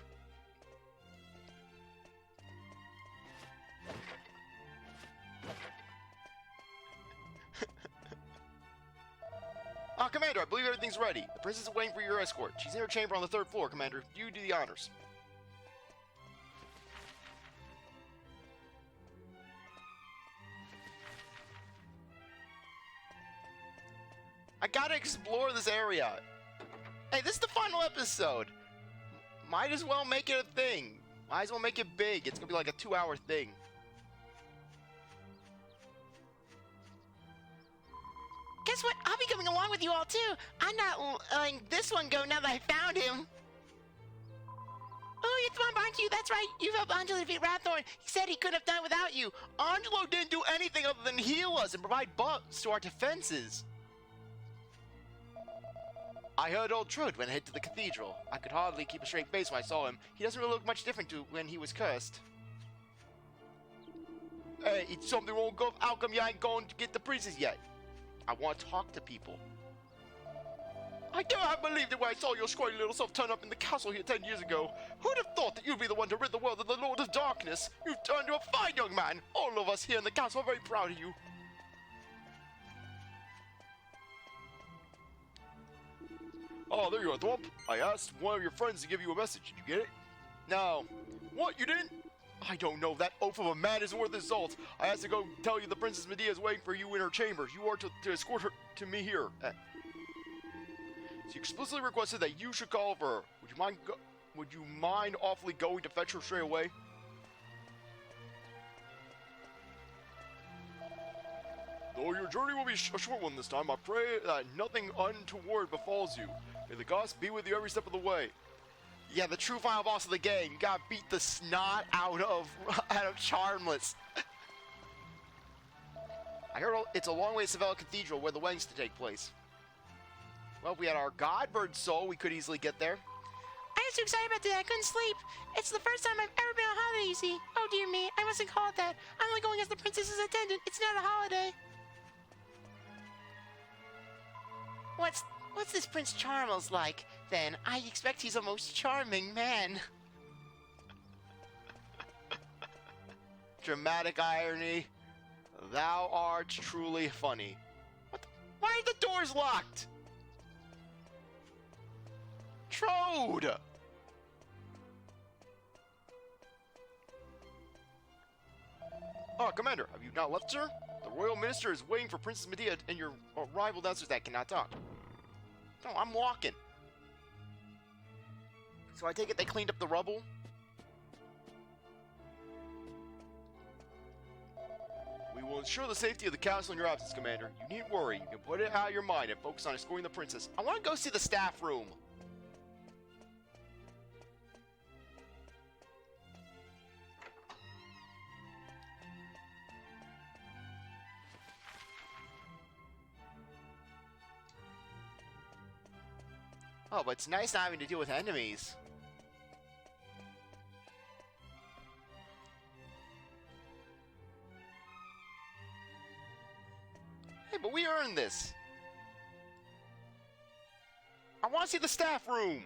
Commander, I believe everything's ready. The princess is waiting for your escort. She's in her chamber on the 3rd floor, Commander. You do the honors. I gotta explore this area. Hey, this is the final episode. Might as well make it a thing. Might as well make it big. It's gonna be like a 2-hour thing. Guess what? I'll be coming along with you all too. I'm not letting this one go now that I found him. Oh, you're Thwomp, aren't you? That's right. You've helped Angelo defeat Rhapthorne. He said he couldn't have done without you. Angelo didn't do anything other than heal us and provide buffs to our defenses. I heard old Trud went ahead to the cathedral. I could hardly keep a straight face when I saw him. He doesn't really look much different to when he was cursed. Hey, it's something wrong, Gov. How come you ain't going to get the princess yet? I want to talk to people. I cannot believe that when I saw your scrawny little self turn up in the castle here 10 years ago. Who'd have thought that you'd be the one to rid the world of the Lord of Darkness? You've turned to a fine young man. All of us here in the castle are very proud of you. Oh, there you are, Thwomp. I asked one of your friends to give you a message. Did you get it? No. What, you didn't? I don't know. That oaf of a man isn't worth his salt. I asked to go tell you the Princess Medea is waiting for you in her chambers. You are to escort her to me here. She explicitly requested that you should call for her. Would you mind awfully going to fetch her straight away? Though your journey will be a short one this time, I pray that nothing untoward befalls you. May the gods be with you every step of the way. Yeah, the true final boss of the game. You gotta beat the snot out of Charmless. I heard it's a long way to Seville Cathedral where the wedding's to take place. Well, if we had our Godbird soul, we could easily get there. I was too excited about that. I couldn't sleep. It's the first time I've ever been on holiday, you see. Oh, dear me. I mustn't call it that. I'm only going as the princess's attendant. It's not a holiday. What's this Prince Charles like, then? I expect he's a most charming man. Dramatic irony. Thou art truly funny. Why are the doors locked? Trode! Oh, Commander, have you not left, sir? The Royal Minister is waiting for Princess Medea and your rival dancers that cannot talk. No, I'm walking. So I take it they cleaned up the rubble? We will ensure the safety of the castle in your absence, Commander. You needn't worry. You can put it out of your mind and focus on escorting the princess. I want to go see the staff room. Oh, but it's nice not having to deal with enemies. Hey, but we earned this. I want to see the staff room.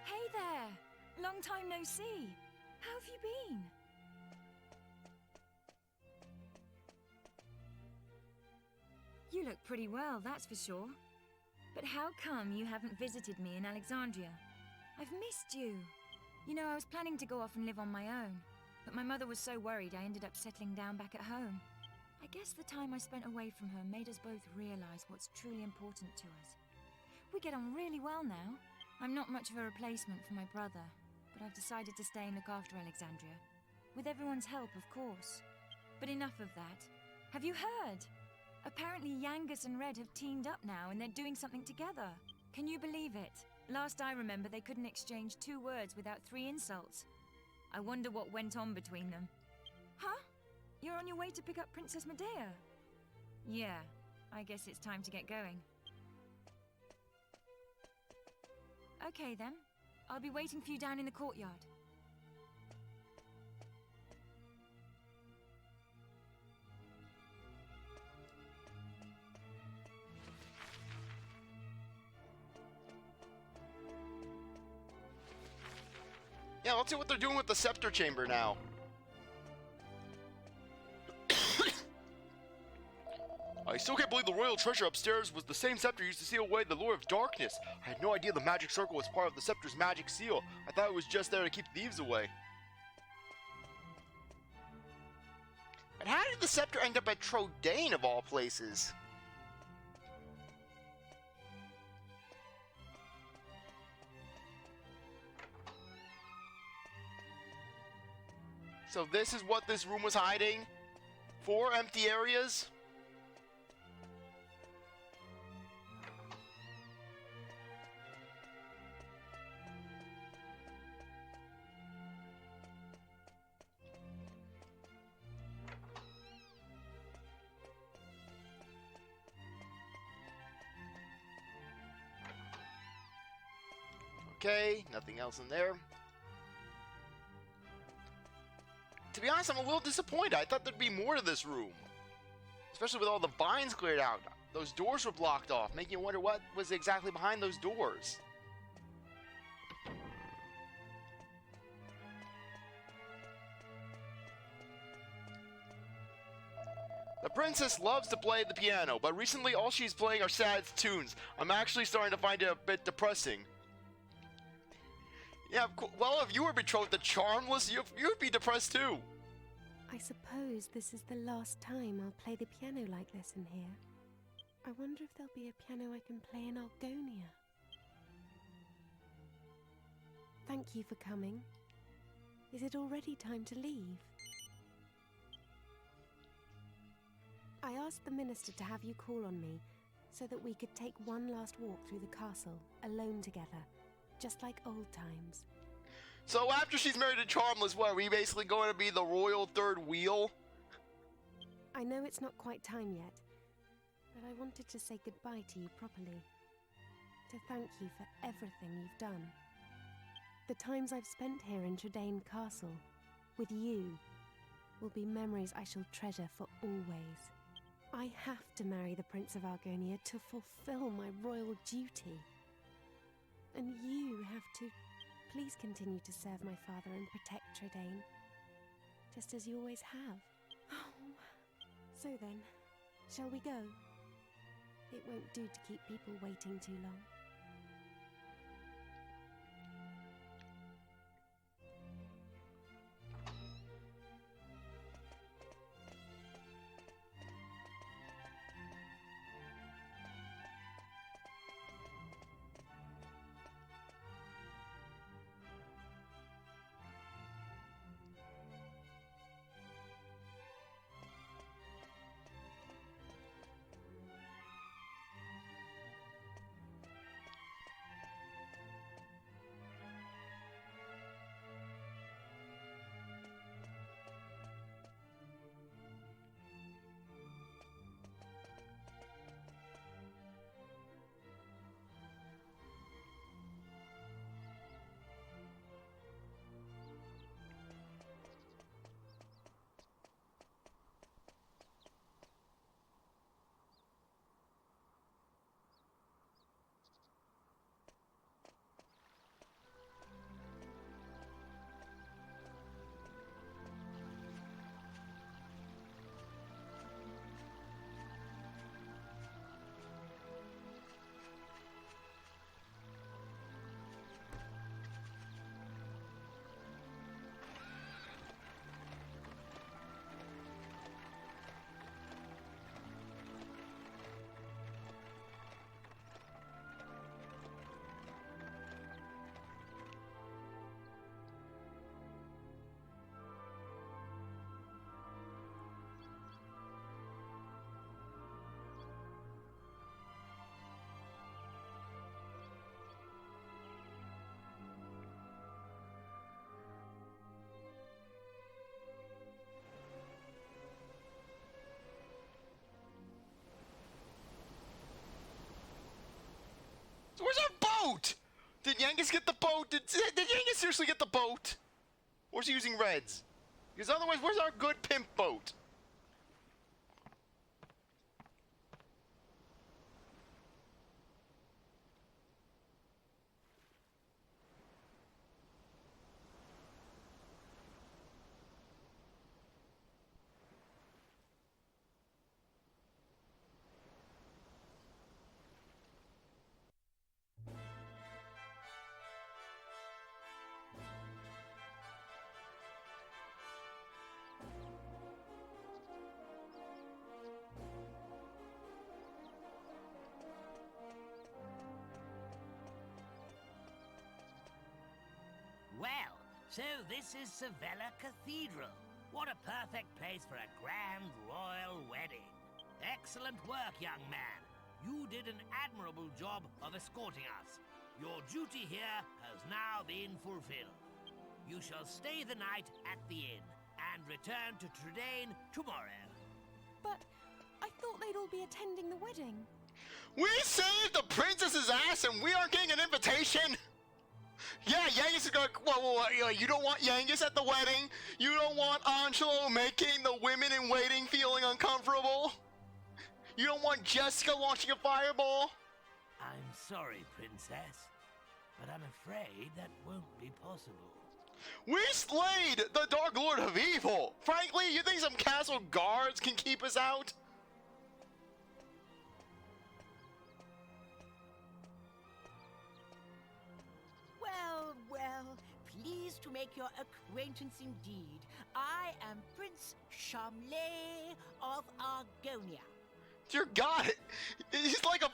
Hey there! Long time no see. How have you been? You look pretty well, that's for sure. But how come you haven't visited me in Alexandria? I've missed you. You know, I was planning to go off and live on my own, but my mother was so worried I ended up settling down back at home. I guess the time I spent away from her made us both realize what's truly important to us. We get on really well now. I'm not much of a replacement for my brother, but I've decided to stay and look after Alexandria. With everyone's help, of course. But enough of that. Have you heard? Apparently Yangus and Red have teamed up now and they're doing something together. Can you believe it? Last I remember they couldn't exchange 2 words without 3 insults. I wonder what went on between them. Huh? You're on your way to pick up Princess Medea? Yeah, I guess it's time to get going. Okay then. I'll be waiting for you down in the courtyard. Yeah, let's see what they're doing with the scepter chamber now. I still can't believe the royal treasure upstairs was the same scepter used to seal away the Lord of Darkness. I had no idea the magic circle was part of the scepter's magic seal. I thought it was just there to keep thieves away. But how did the scepter end up at Trodaine of all places? So this is what this room was hiding? 4 empty areas? Okay, nothing else in there. To be honest, I'm a little disappointed. I thought there'd be more to this room. Especially with all the vines cleared out. Those doors were blocked off, making you wonder what was exactly behind those doors. The princess loves to play the piano, but recently all she's playing are sad tunes. I'm actually starting to find it a bit depressing. Yeah, well, if you were betrothed to Charmless, you'd be depressed too. I suppose this is the last time I'll play the piano like this in here. I wonder if there'll be a piano I can play in Algonia. Thank you for coming. Is it already time to leave? I asked the minister to have you call on me so that we could take one last walk through the castle, alone together. Just like old times. So after she's married to Charmless, what, are we basically going to be the royal third wheel? I know it's not quite time yet, but I wanted to say goodbye to you properly. To thank you for everything you've done. The times I've spent here in Trodaine Castle, with you, will be memories I shall treasure for always. I have to marry the Prince of Argonia to fulfill my royal duty. And you have to please continue to serve my father and protect Tredane, just as you always have. Oh. So then, shall we go? It won't do to keep people waiting too long. Where's our boat? Did Yangus get the boat? Did Yangus seriously get the boat? Or is he using reds? Because otherwise, where's our good pimp boat? Well, so this is Sevilla Cathedral. What a perfect place for a grand royal wedding. Excellent work, young man. You did an admirable job of escorting us. Your duty here has now been fulfilled. You shall stay the night at the inn and return to Tredane tomorrow. But I thought they'd all be attending the wedding. We saved the princess's ass and we aren't getting an invitation? Yeah, Yangus is going, whoa, you don't want Yangus at the wedding? You don't want Angelo making the women in waiting feeling uncomfortable? You don't want Jessica launching a fireball? I'm sorry, princess, but I'm afraid that won't be possible. We slayed the Dark Lord of Evil! Frankly, you think some castle guards can keep us out? Well, pleased to make your acquaintance indeed. I am Prince Charmley of Argonia. Dear God, he's like a...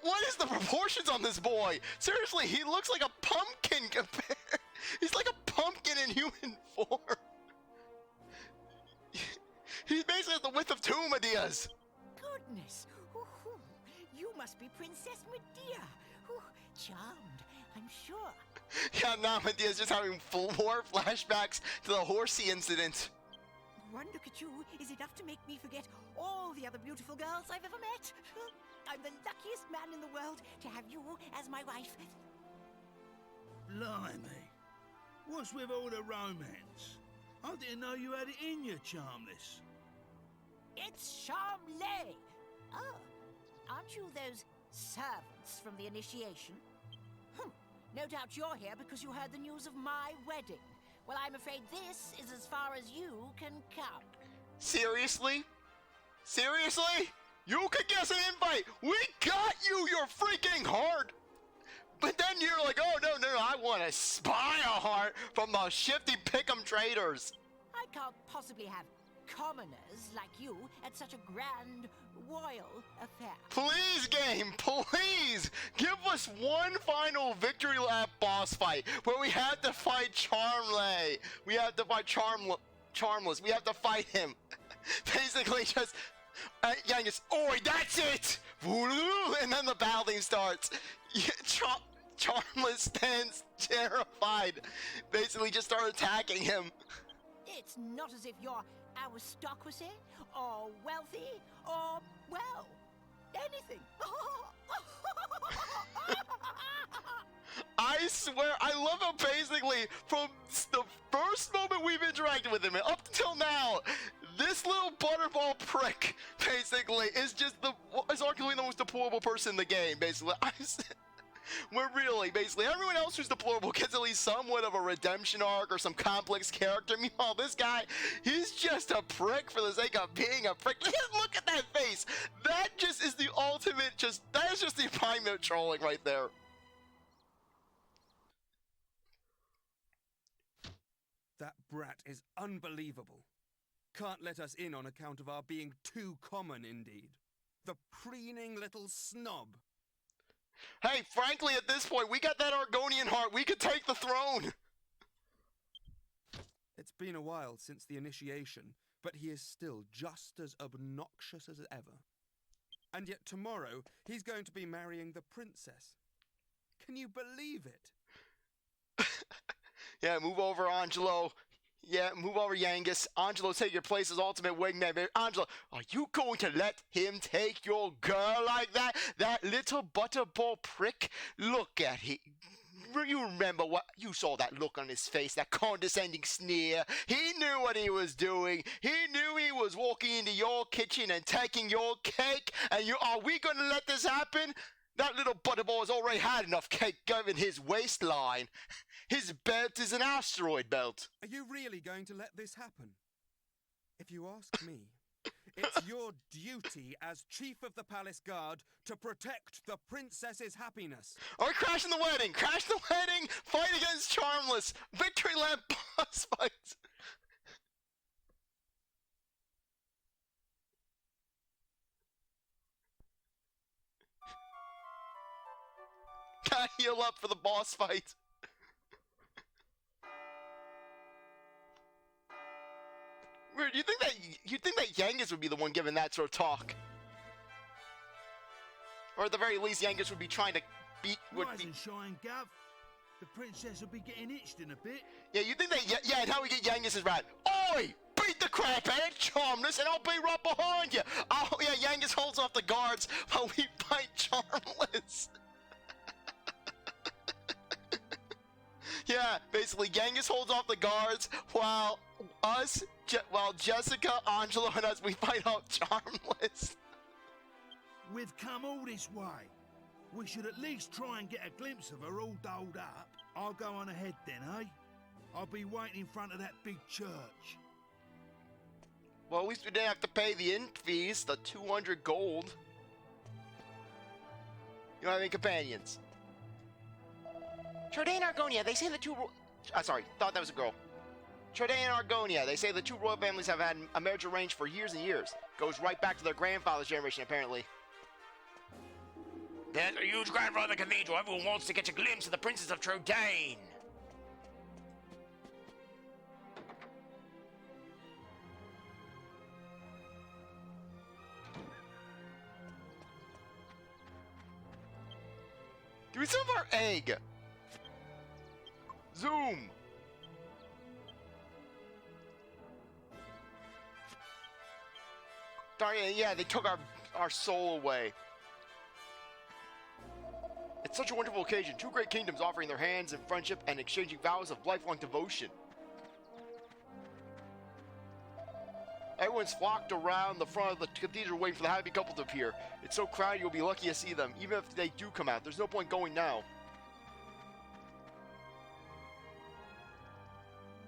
What is the proportions on this boy? Seriously, he looks like a pumpkin compared... He's like a pumpkin in human form. He basically has the width of two Medeas. Goodness, you must be Princess Medea. Charmed, I'm sure. Yeah, nah, Medea's just having more flashbacks to the horsey incident. One look at you is enough to make me forget all the other beautiful girls I've ever met. I'm the luckiest man in the world to have you as my wife. Blimey. What's with all the romance? I didn't know you had it in you, Charmless. It's Charmley. Oh, aren't you those servants from the initiation? No doubt you're here because you heard the news of my wedding. Well, I'm afraid this is as far as you can come. Seriously? Seriously? You could guess an invite! We got you your freaking heart! But then you're like, oh, no, I want to spy a heart from the shifty pick'em traders. I can't possibly have commoners like you at such a grand royal affair. Please, game, please! Give us one final victory lap boss fight where we have to fight Charmley. We have to fight Charmless. We have to fight him. Basically just... Yangus, oi, that's it! And then the battling starts. Charmless stands terrified. Basically just start attacking him. It's not as if you're aristocracy, or wealthy, or, well, anything. I swear, I love him basically from the first moment we've interacted with him and up until now. This little butterball prick, basically, is arguably the most deplorable person in the game, basically. We're really, basically, everyone else who's deplorable gets at least somewhat of a redemption arc or some complex character. Meanwhile, this guy, he's just a prick for the sake of being a prick. Look at that face! That just is the ultimate, that is just the epitome of trolling right there. That brat is unbelievable. Can't let us in on account of our being too common, indeed. The preening little snob. Hey, frankly, at this point, we got that Argonian heart. We could take the throne. It's been a while since the initiation, but he is still just as obnoxious as ever. And yet tomorrow, he's going to be marrying the princess. Can you believe it? Yeah, move over, Angelo. Yeah, move over, Yangus. Angelo, take your place as ultimate wingman, baby. Angelo, are you going to let him take your girl like that? That little butterball prick? Look at him. You remember what? You saw that look on his face, that condescending sneer. He knew what he was doing. He knew he was walking into your kitchen and taking your cake. And are we going to let this happen? That little butterball has already had enough cake given his waistline. His belt is an asteroid belt. Are you really going to let this happen? If you ask me, it's your duty as Chief of the Palace Guard to protect the princess's happiness. Or crashing the wedding! Crash the wedding! Fight against Charmless! Victory lap boss fight! Gotta heal up for the boss fight. Weird, you'd think that Yangus would be the one giving that sort of talk. Or at the very least, Yangus would be trying to Rise and shine, Gav. The princess will be getting itched in a bit. Yeah, you think that... Yeah, and how we get Yangus' rat. Oi! Beat the crap out of Charmless, and I'll be right behind you! Oh, yeah, Yangus holds off the guards while we fight Charmless. Yeah, basically, Yangus holds off the guards while Jessica, Angelo, and us, we fight out Charmless. We've come all this way. We should at least try and get a glimpse of her all dolled up. I'll go on ahead then, eh? I'll be waiting in front of that big church. Well, at least we didn't have to pay the inn fees, the 200 gold. You don't have any companions. Trode and Argonia, they say the two... sorry, thought that was a girl. Trode and Argonia, they say the two royal families have had a marriage arranged for years and years. Goes right back to their grandfather's generation, apparently. There's a huge grandfather cathedral. Everyone wants to catch a glimpse of the Princess of Trodaine. Give me some of our egg. Zoom. Darn it, yeah, they took our soul away. It's such a wonderful occasion. Two great kingdoms offering their hands in friendship and exchanging vows of lifelong devotion. Everyone's flocked around the front of the cathedral waiting for the happy couple to appear. It's so crowded you'll be lucky to see them, even if they do come out. There's no point going now.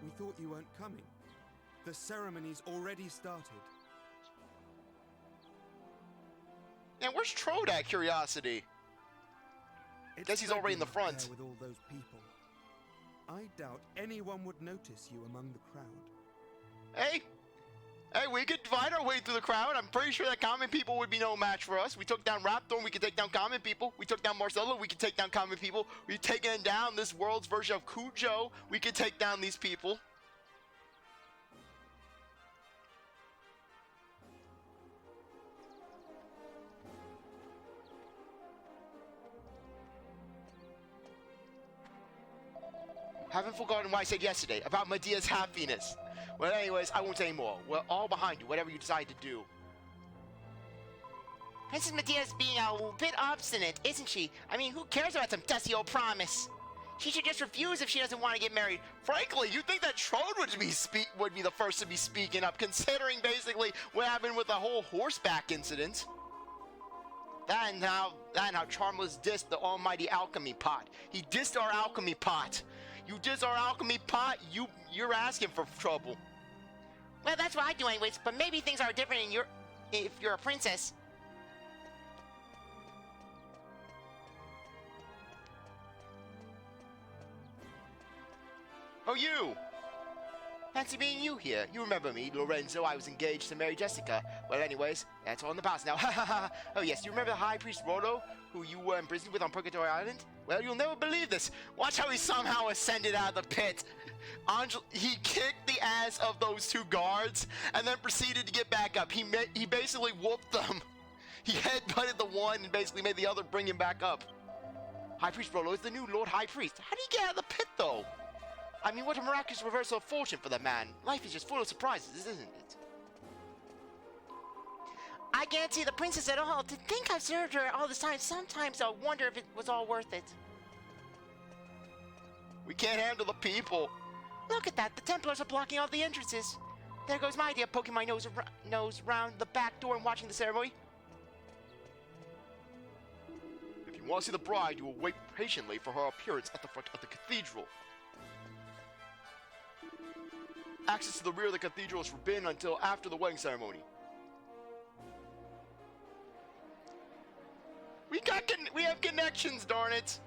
We thought you weren't coming. The ceremony's already started. And where's Trode at, curiosity? Guess he's already in the front. With all those people. I doubt anyone would notice you among the crowd. Hey, we could find our way through the crowd. I'm pretty sure that common people would be no match for us. We took down Rhapthorne, we could take down common people. We took down Marcelo, we could take down common people. We've taken down this world's version of Cujo. We could take down these people. Haven't forgotten what I said yesterday about Medea's happiness. Well, anyways, I won't say more. We're all behind you, whatever you decide to do. Princess Medea's being a bit obstinate, isn't she? I mean, who cares about some dusty old promise? She should just refuse if she doesn't want to get married. Frankly, you'd think that Trode would be the first to be speaking up, considering basically what happened with the whole horseback incident. That and how Charmless dissed the almighty alchemy pot. He dissed our alchemy pot. You diss our alchemy pot, you're asking for trouble. Well, that's what I do anyways, but maybe things are different if you're a princess. Oh, you! Fancy being you here. You remember me, Lorenzo. I was engaged to marry Jessica. Well, anyways, that's all in the past now. Oh, yes, you remember the High Priest Rodo, who you were imprisoned with on Purgatory Island? Well, you'll never believe this. Watch how he somehow ascended out of the pit. He kicked the ass of those two guards, and then proceeded to get back up. He basically whooped them. He headbutted the one and basically made the other bring him back up. High Priest Rodo is the new Lord High Priest. How do you get out of the pit, though? I mean, what a miraculous reversal of fortune for that man. Life is just full of surprises, isn't it? I can't see the princess at all. To think I've served her all this time, sometimes I wonder if it was all worth it. We can't handle the people. Look at that. The Templars are blocking all the entrances. There goes my idea, poking my nose around the back door and watching the ceremony. If you want to see the bride, you will wait patiently for her appearance at the front of the cathedral. Access to the rear of the cathedral is forbidden until after the wedding ceremony. We have connections, darn it!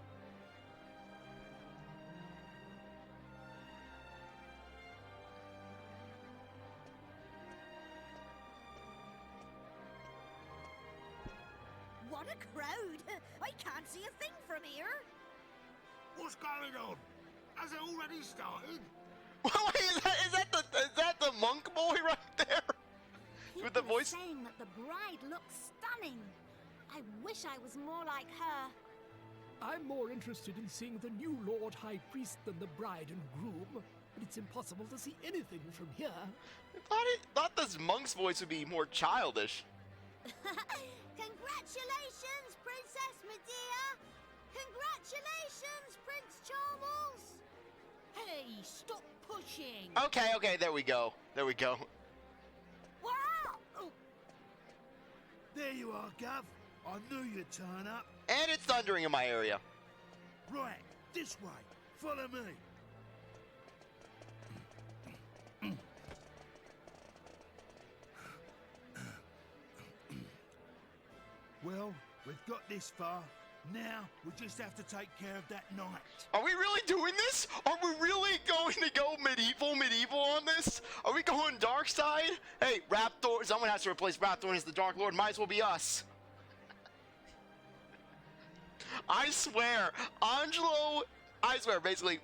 What a crowd! I can't see a thing from here. What's going on? Has it already started? Wait, is that the monk boy right there? People With the voice? are saying that the bride looks stunning. I wish I was more like her. I'm more interested in seeing the new Lord High Priest than the bride and groom, but it's impossible to see anything from here. I thought this monk's voice would be more childish. Congratulations, Princess Medea! Congratulations, Prince Charles! Hey, stop pushing! Okay, there we go. Wow! Oh. There you are, Gov. I knew you'd turn up. And it's thundering in my area. Right, this way. Follow me. Well, we've got this far. Now, we just have to take care of that knight. Are we really doing this? Are we really going to go medieval on this? Are we going dark side? Hey, Rhapthorne, someone has to replace Rhapthorne as the Dark Lord. Might as well be us. I swear, basically,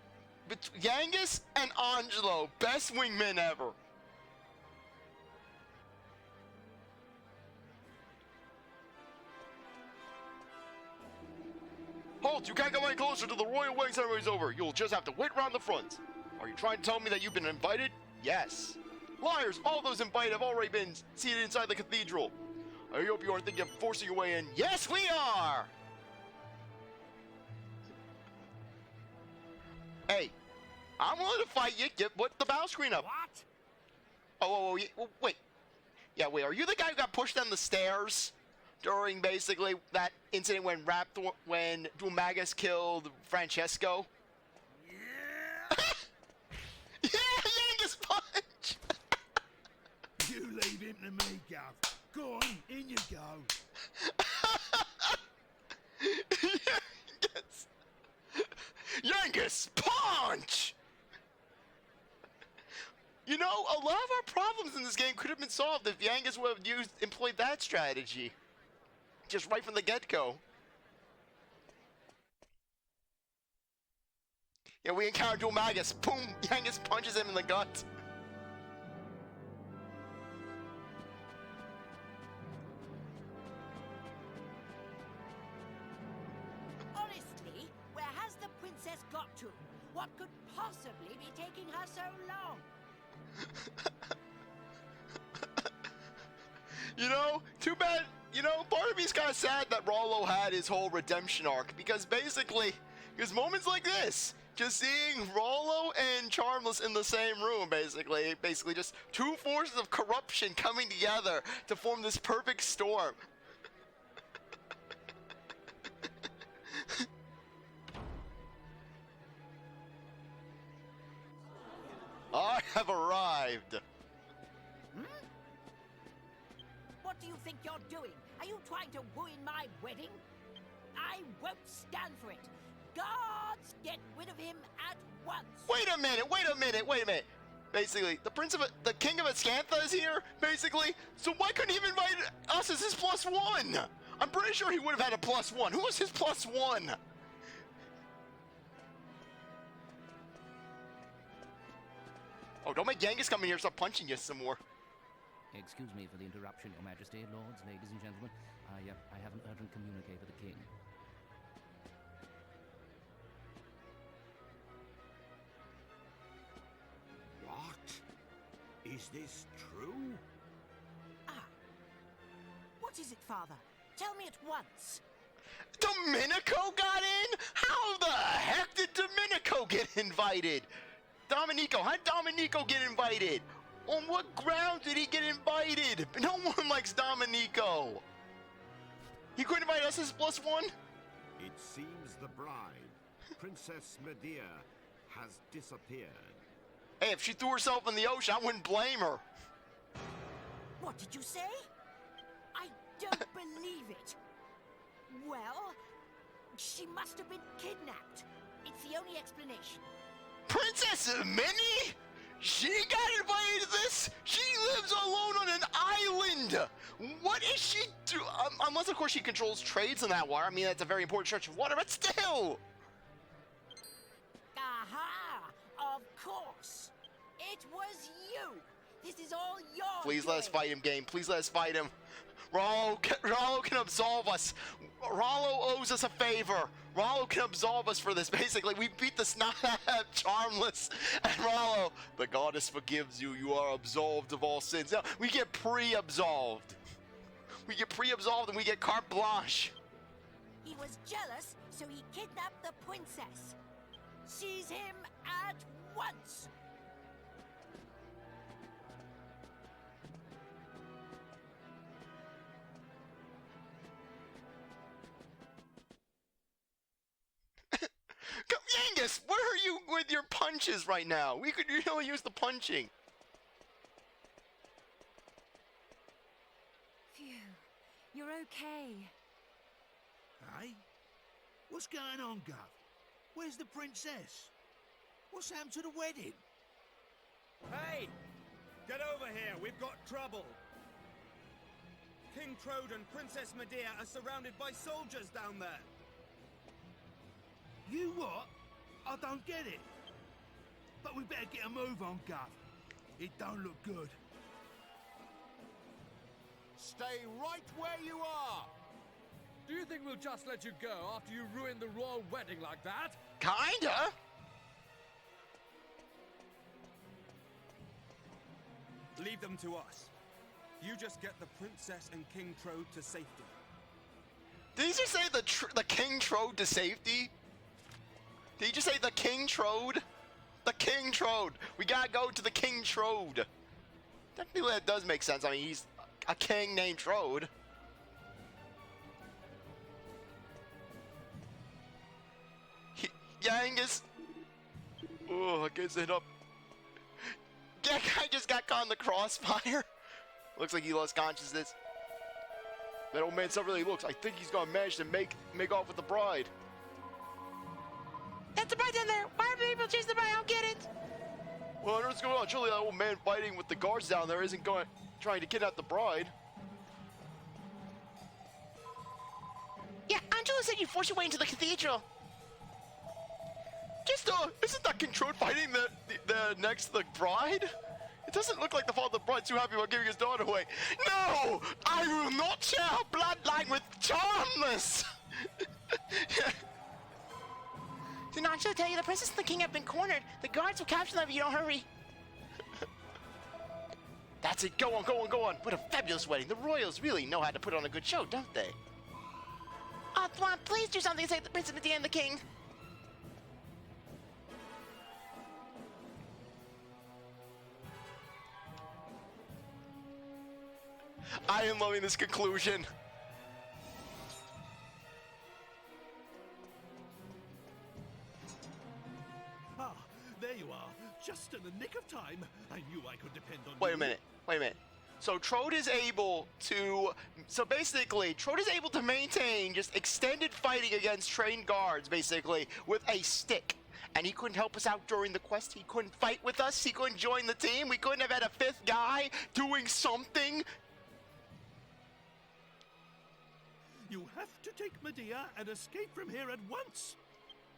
Yangus and Angelo, best wingmen ever. Halt! You can't come any closer till the royal wedding ceremony is over. You'll just have to wait around the front. Are you trying to tell me that you've been invited? Yes. Liars! All those invited have already been seated inside the cathedral. I hope you aren't thinking of forcing your way in. Yes, we are! Hey, I'm willing to fight you. Put the bow screen up. What? Oh, wait. Yeah, wait, are you the guy who got pushed down the stairs during basically that incident when when Dwumagus killed Francesco? Yeah! Yeah, Yangus punch! You leave him to me, Gov. Go on, in you go. Yangus punch! You know, a lot of our problems in this game could have been solved if Yangus would have employed that strategy. Just right from the get-go. Yeah, we encounter Dwumagus. Boom! Yangus punches him in the gut. Honestly, where has the princess got to? What could possibly be taking her so long? You know, too bad, you know, part of me's kind of sad that Rollo had his whole redemption arc, because basically, because moments like this, just seeing Rollo and Charmless in the same room, basically just two forces of corruption coming together to form this perfect storm. I have arrived. What do you think you're doing? Are you trying to ruin my wedding? I won't stand for it. Guards, get rid of him at once. Wait a minute. Basically, the king of Ascantha is here, basically. So why couldn't he even invite us as his +1? I'm pretty sure he would have had a +1. Who was his +1? Oh, don't make Yangus come in here and start punching you some more. Excuse me for the interruption, Your Majesty, lords, ladies and gentlemen. I have an urgent communique for the king. What? Is this true? Ah. What is it, Father? Tell me at once. Domenico got in? How the heck did Domenico get invited? Domenico, how did Domenico get invited? On what ground did he get invited? No one likes Domenico. He couldn't invite us as +1? It seems the bride, Princess Medea, has disappeared. Hey, if she threw herself in the ocean, I wouldn't blame her. What did you say? I don't believe it. Well, she must have been kidnapped. It's the only explanation. Princess Minnie? She got invited to this? She lives alone on an island! What is she doing? Unless, of course, she controls trades in that water. I mean, that's a very important stretch of water, but still! Aha! Of course! It was you! This is all your Please let us doing. fight him, game. Please let us fight him. Rollo can absolve us. Rollo owes us a favor. Rollo can absolve us for this. Basically, we beat the snot out of Charmless. And Rollo, the goddess forgives you. You are absolved of all sins. Now, we get pre-absolved. We get pre-absolved and we get carte blanche. He was jealous, so he kidnapped the princess. Seize him at once! Yangus, where are you with your punches right now? We could really use the punching. Phew. You're okay. Hey? What's going on, Gov? Where's the princess? What's happened to the wedding? Hey! Get over here, we've got trouble! King Trode and Princess Medea are surrounded by soldiers down there! You what? I don't get it. But we better get a move on, Gov. It don't look good. Stay right where you are! Do you think we'll just let you go after you ruined the royal wedding like that? Kinda. Leave them to us. You just get the princess and King Trode to safety. Did he just say the King Trode to safety? Did he just say the King Trode? The King Trode. We gotta go to the King Trode. Technically, that does make sense. I mean, he's a king named Trode. Yangus. Oh, I guess it up. That guy just got caught in the crossfire. Looks like he lost consciousness. That old man stuff really looks. I think he's gonna manage to make off with the bride. That's the bride down there. Why are people chasing the bride? I don't get it. Well, I don't know what's going on. Surely that old man fighting with the guards down there isn't trying to kidnap the bride. Yeah, Angelo said you forced your way into the cathedral. Isn't that Control fighting the next the bride? It doesn't look like the father of the bride's too happy about giving his daughter away. No! I will not share her bloodline with Charmless! Did Angelo tell you the princess and the king have been cornered? The guards will capture them if you don't hurry. That's it. Go on, go on, go on. What a fabulous wedding. The royals really know how to put on a good show, don't they? Thwomp, please do something to save the princess Medea and the king. I am loving this conclusion. Ah, there you are. Just in the nick of time. I knew I could depend on you. Wait a minute. So Trode is able to... So basically, Trode is able to maintain just extended fighting against trained guards, basically, with a stick. And he couldn't help us out during the quest. He couldn't fight with us. He couldn't join the team. We couldn't have had a fifth guy doing something. You have to take Medea and escape from here at once.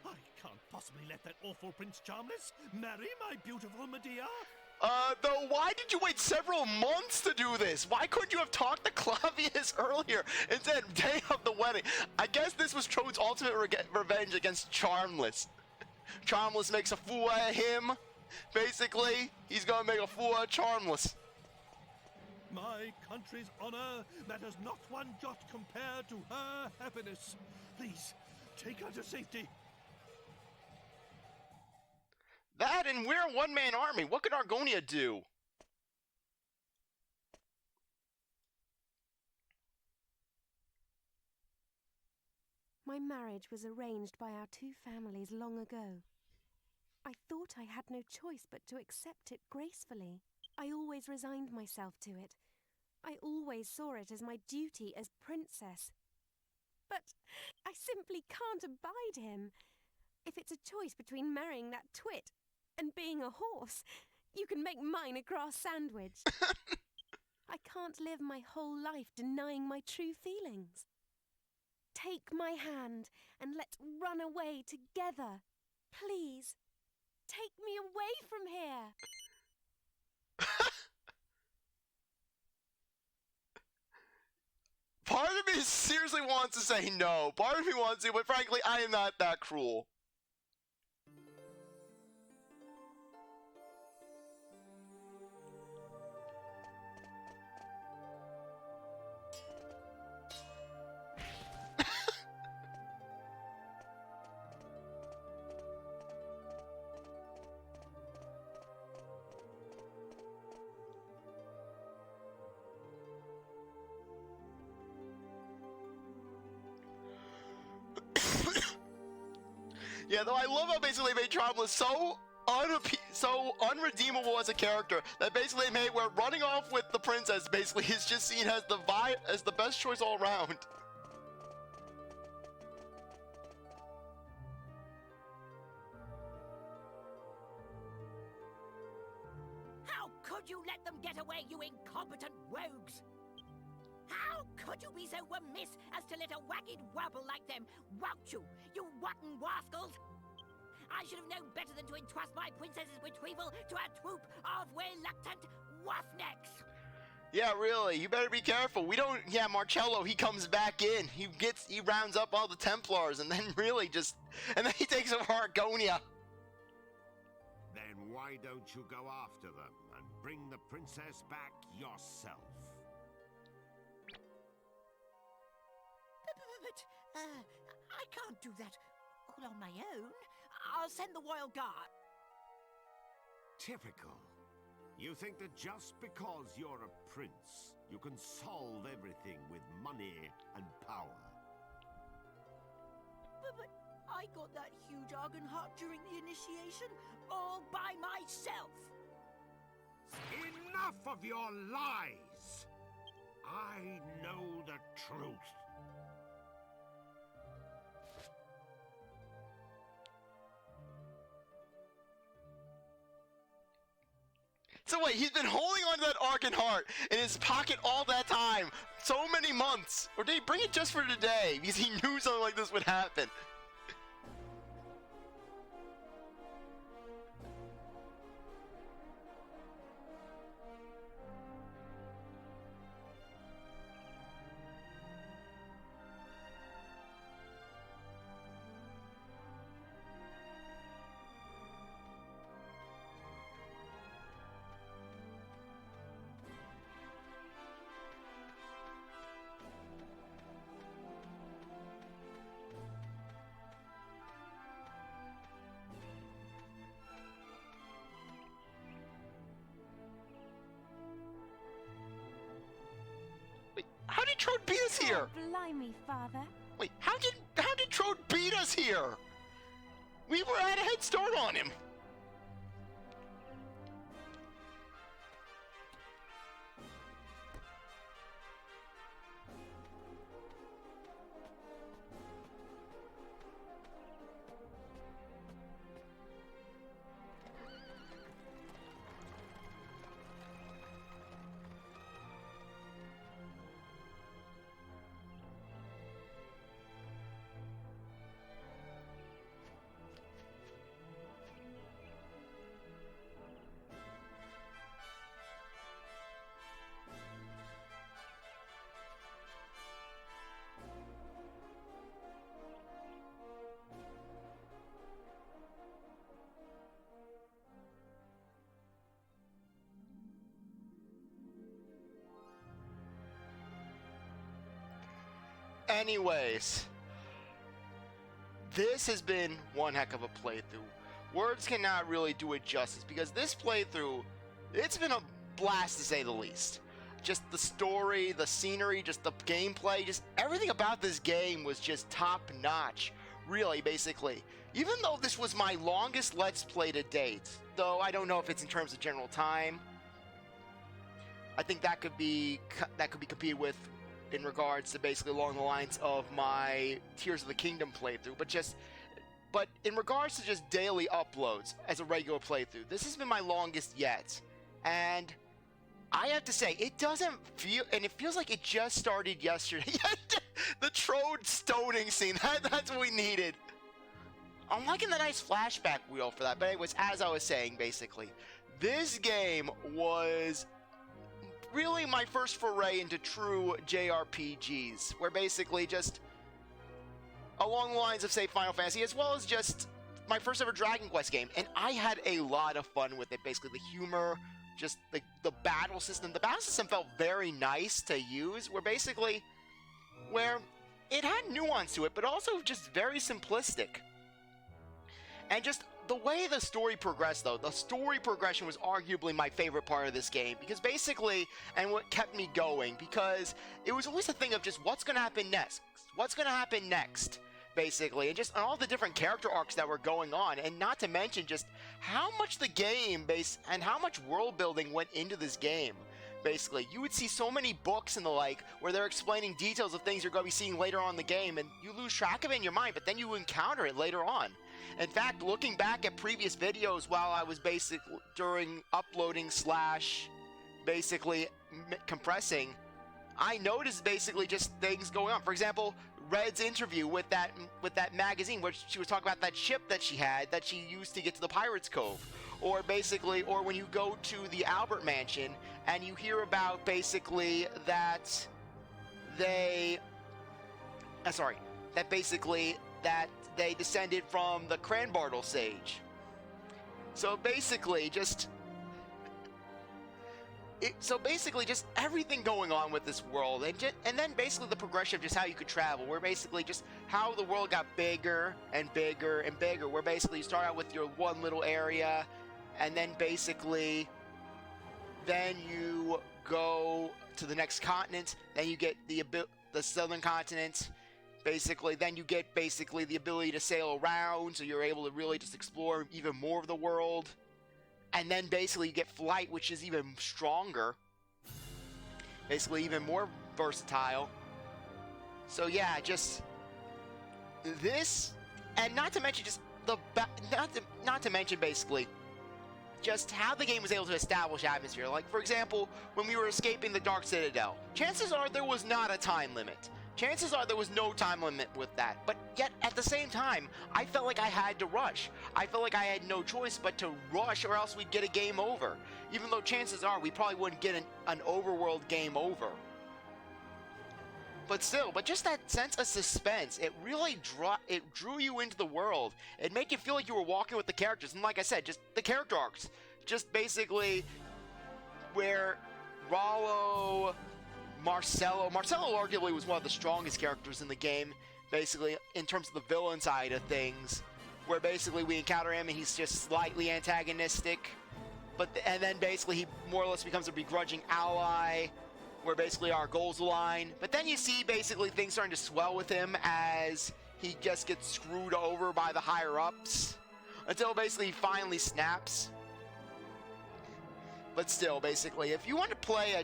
I can't possibly let that awful Prince Charmless marry my beautiful Medea. Though, why did you wait several months to do this? Why couldn't you have talked to Clavius earlier instead day of the wedding? I guess this was Trode's ultimate revenge against Charmless. Charmless makes a fool out of him. Basically, he's gonna make a fool out of Charmless. My country's honor matters not one jot compared to her happiness. Please, take her to safety. That, and we're a one-man army. What could Argonia do? My marriage was arranged by our two families long ago. I thought I had no choice but to accept it gracefully. I always resigned myself to it. I always saw it as my duty as princess. But I simply can't abide him. If it's a choice between marrying that twit and being a horse, you can make mine a grass sandwich. I can't live my whole life denying my true feelings. Take my hand and let's run away together. Please, take me away from here. Part of me seriously wants to say no. Part of me wants to, but frankly, I am not that cruel. Yeah, though I love how basically they made Charmless so unredeemable as a character that basically made where running off with the princess basically is just seen as the best choice all around. How could you let them get away, you incompetent rogues? How could you be so remiss as to let a wagged wabble like them wout you, you rotten rascals? I should have known better than to entrust my princess's retrieval to a troop of reluctant roughnecks. Yeah, really, you better be careful. Marcello, he comes back in. He rounds up all the Templars and then and then he takes over Argonia. Then why don't you go after them and bring the princess back yourself? But I can't do that all on my own. I'll send the royal guard. Typical. You think that just because you're a prince, you can solve everything with money and power? But I got that huge Argon heart during the initiation all by myself. Enough of your lies! I know the truth. So wait, he's been holding on to that Arcan Heart in his pocket all that time, so many months. Or did he bring it just for today? Because he knew something like this would happen. How did Trode beat us here? Oh, blimey, Father. Wait, how did Trode beat us here? We were at a head start on him. Anyways, this has been one heck of a playthrough. Words cannot really do it justice because this playthrough, it's been a blast to say the least. Just the story, the scenery, just the gameplay, just everything about this game was just top notch. Really, basically. Even though this was my longest Let's Play to date, though I don't know if it's in terms of general time, I think that could be competed with in regards to basically along the lines of my Tears of the Kingdom playthrough, but in regards to just daily uploads as a regular playthrough, this has been my longest yet. And I have to say, it doesn't feel, and it feels like it just started yesterday. The Trode stoning scene, that's what we needed. I'm liking the nice flashback wheel for that, but anyways, as I was saying, basically, this game was really my first foray into true JRPGs, where basically just along the lines of, say, Final Fantasy, as well as just my first ever Dragon Quest game, and I had a lot of fun with it. Basically, the humor, just the battle system. The battle system felt very nice to use, where it had nuance to it, but also just very simplistic. And just the way the story progressed, though, the story progression was arguably my favorite part of this game, because basically, and what kept me going, because it was always a thing of just what's going to happen next, basically, and just all the different character arcs that were going on, and not to mention just how much the game and how much world building went into this game. Basically, you would see so many books and the like where they're explaining details of things you're going to be seeing later on in the game, and you lose track of it in your mind, but then you encounter it later on. In fact, looking back at previous videos while I was during uploading / basically compressing, I noticed basically just things going on. For example, Red's interview with that magazine where she was talking about that ship that she had that she used to get to the Pirates Cove. Or when you go to the Albert Mansion and you hear about basically that they descended from the Cranbartle Sage. So basically just everything going on with this world, and then basically the progression of just how you could travel, where basically just how the world got bigger and bigger and bigger, where basically you start out with your one little area, and then basically then you go to the next continent, then you get the southern continent, basically, then you get basically the ability to sail around, so you're able to really just explore even more of the world, and then basically you get flight, which is even stronger, basically even more versatile. So yeah, just this, and not to mention just the not to mention basically just how the game was able to establish atmosphere. Like, for example, when we were escaping the Dark Citadel, chances are there was not a time limit. Chances are there was no time limit with that. But yet, at the same time, I felt like I had to rush. I felt like I had no choice but to rush, or else we'd get a game over. Even though chances are we probably wouldn't get an overworld game over. But still, just that sense of suspense, it really drew you into the world. It made you feel like you were walking with the characters. And like I said, just the character arcs. Just basically where Rollo, Marcello arguably was one of the strongest characters in the game, basically, in terms of the villain side of things. Where basically we encounter him and he's just slightly antagonistic. And then basically he more or less becomes a begrudging ally, where basically our goals align. But then you see basically things starting to swell with him as he just gets screwed over by the higher-ups until basically he finally snaps. But still, basically, if you want to play a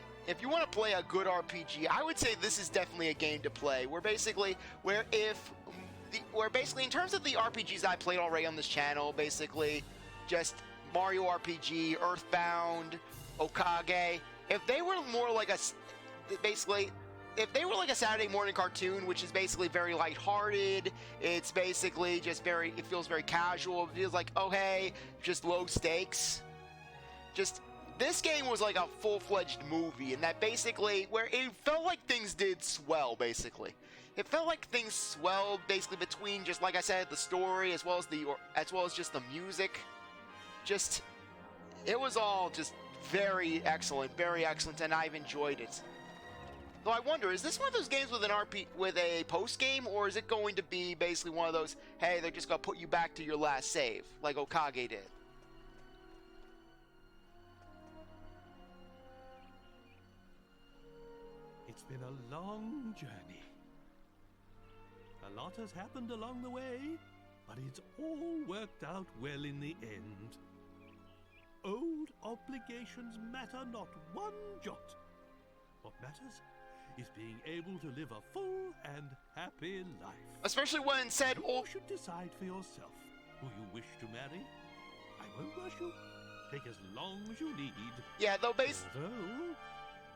good RPG, I would say this is definitely a game to play. Where basically in terms of the RPGs I played already on this channel, basically just Mario RPG, Earthbound, Okage, if they were more like if they were like a Saturday morning cartoon, which is basically very lighthearted, it's basically just it feels very casual, it feels like, oh hey, just low stakes. Just, this game was like a full-fledged movie, and that basically, where it felt like things did swell, basically. It felt like things swelled, basically, between, just like I said, the story, as well as just the music. Just, it was all just very excellent, and I've enjoyed it. Though I wonder, is this one of those games with a post-game, or is it going to be basically one of those, hey, they're just gonna put you back to your last save, like Okage did? It's been a long journey. A lot has happened along the way, but it's all worked out well in the end. Old obligations matter not one jot. What matters is being able to live a full and happy life. Especially when said You should decide for yourself who you wish to marry. I won't rush you. Take as long as you need. Yeah, though Although,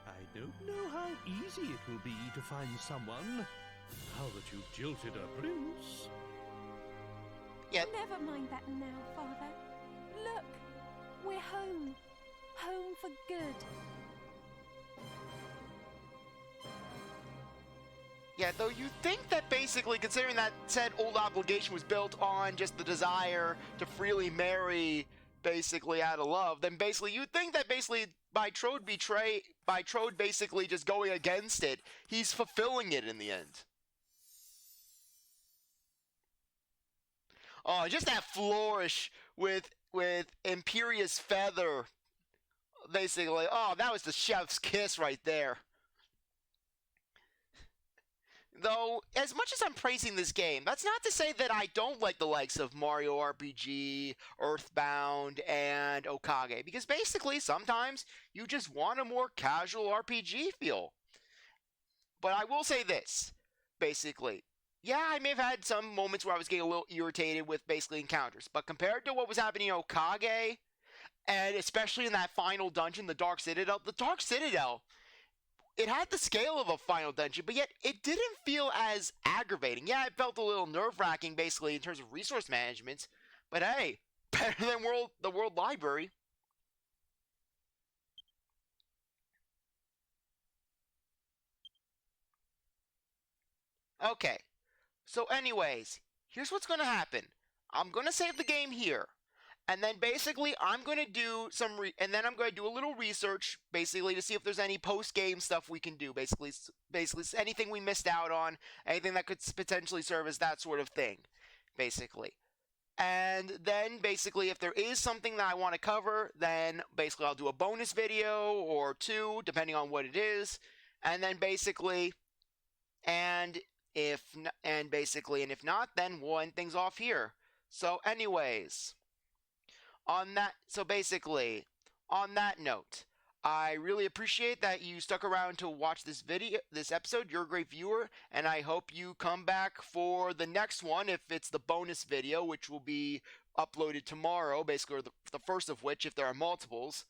I don't know how easy it will be to find someone now that you've jilted a prince. Yeah. Never mind that now, Father. Look, we're home. Home for good. Yeah, though you think that basically, considering that said old obligation was built on just the desire to freely marry, basically out of love, then basically you think that basically by Trode basically just going against it, he's fulfilling it in the end. Oh, just that flourish with Empyrea's feather, basically. Oh, that was the chef's kiss right there. Though, as much as I'm praising this game, that's not to say that I don't like the likes of Mario RPG, Earthbound, and Okage, because basically, sometimes you just want a more casual RPG feel. But I will say this, basically. Yeah, I may have had some moments where I was getting a little irritated with basically encounters, but compared to what was happening in Okage, and especially in that final dungeon, the Dark Citadel, it had the scale of a final dungeon, but yet it didn't feel as aggravating. Yeah, it felt a little nerve-wracking, basically, in terms of resource management, but hey, better than the World Library. Okay, so anyways, here's what's going to happen. I'm going to save the game here. And then basically, I'm going to do I'm going to do a little research, basically, to see if there's any post-game stuff we can do, basically anything we missed out on, anything that could potentially serve as that sort of thing, basically. And then basically, if there is something that I want to cover, then basically I'll do a bonus video or two, depending on what it is. And then basically, and if not, then we'll end things off here. So anyways, on that note, I really appreciate that you stuck around to watch this episode. You're a great viewer, and I hope you come back for the next one, if it's the bonus video, which will be uploaded tomorrow, basically, or the first of which, if there are multiples,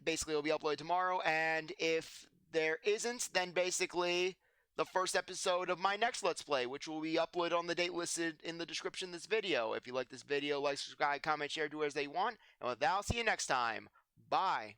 basically it'll be uploaded tomorrow. And if there isn't, then basically the first episode of my next Let's Play, which will be uploaded on the date listed in the description of this video. If you like this video, like, subscribe, comment, share, do as they want. And with that, I'll see you next time. Bye.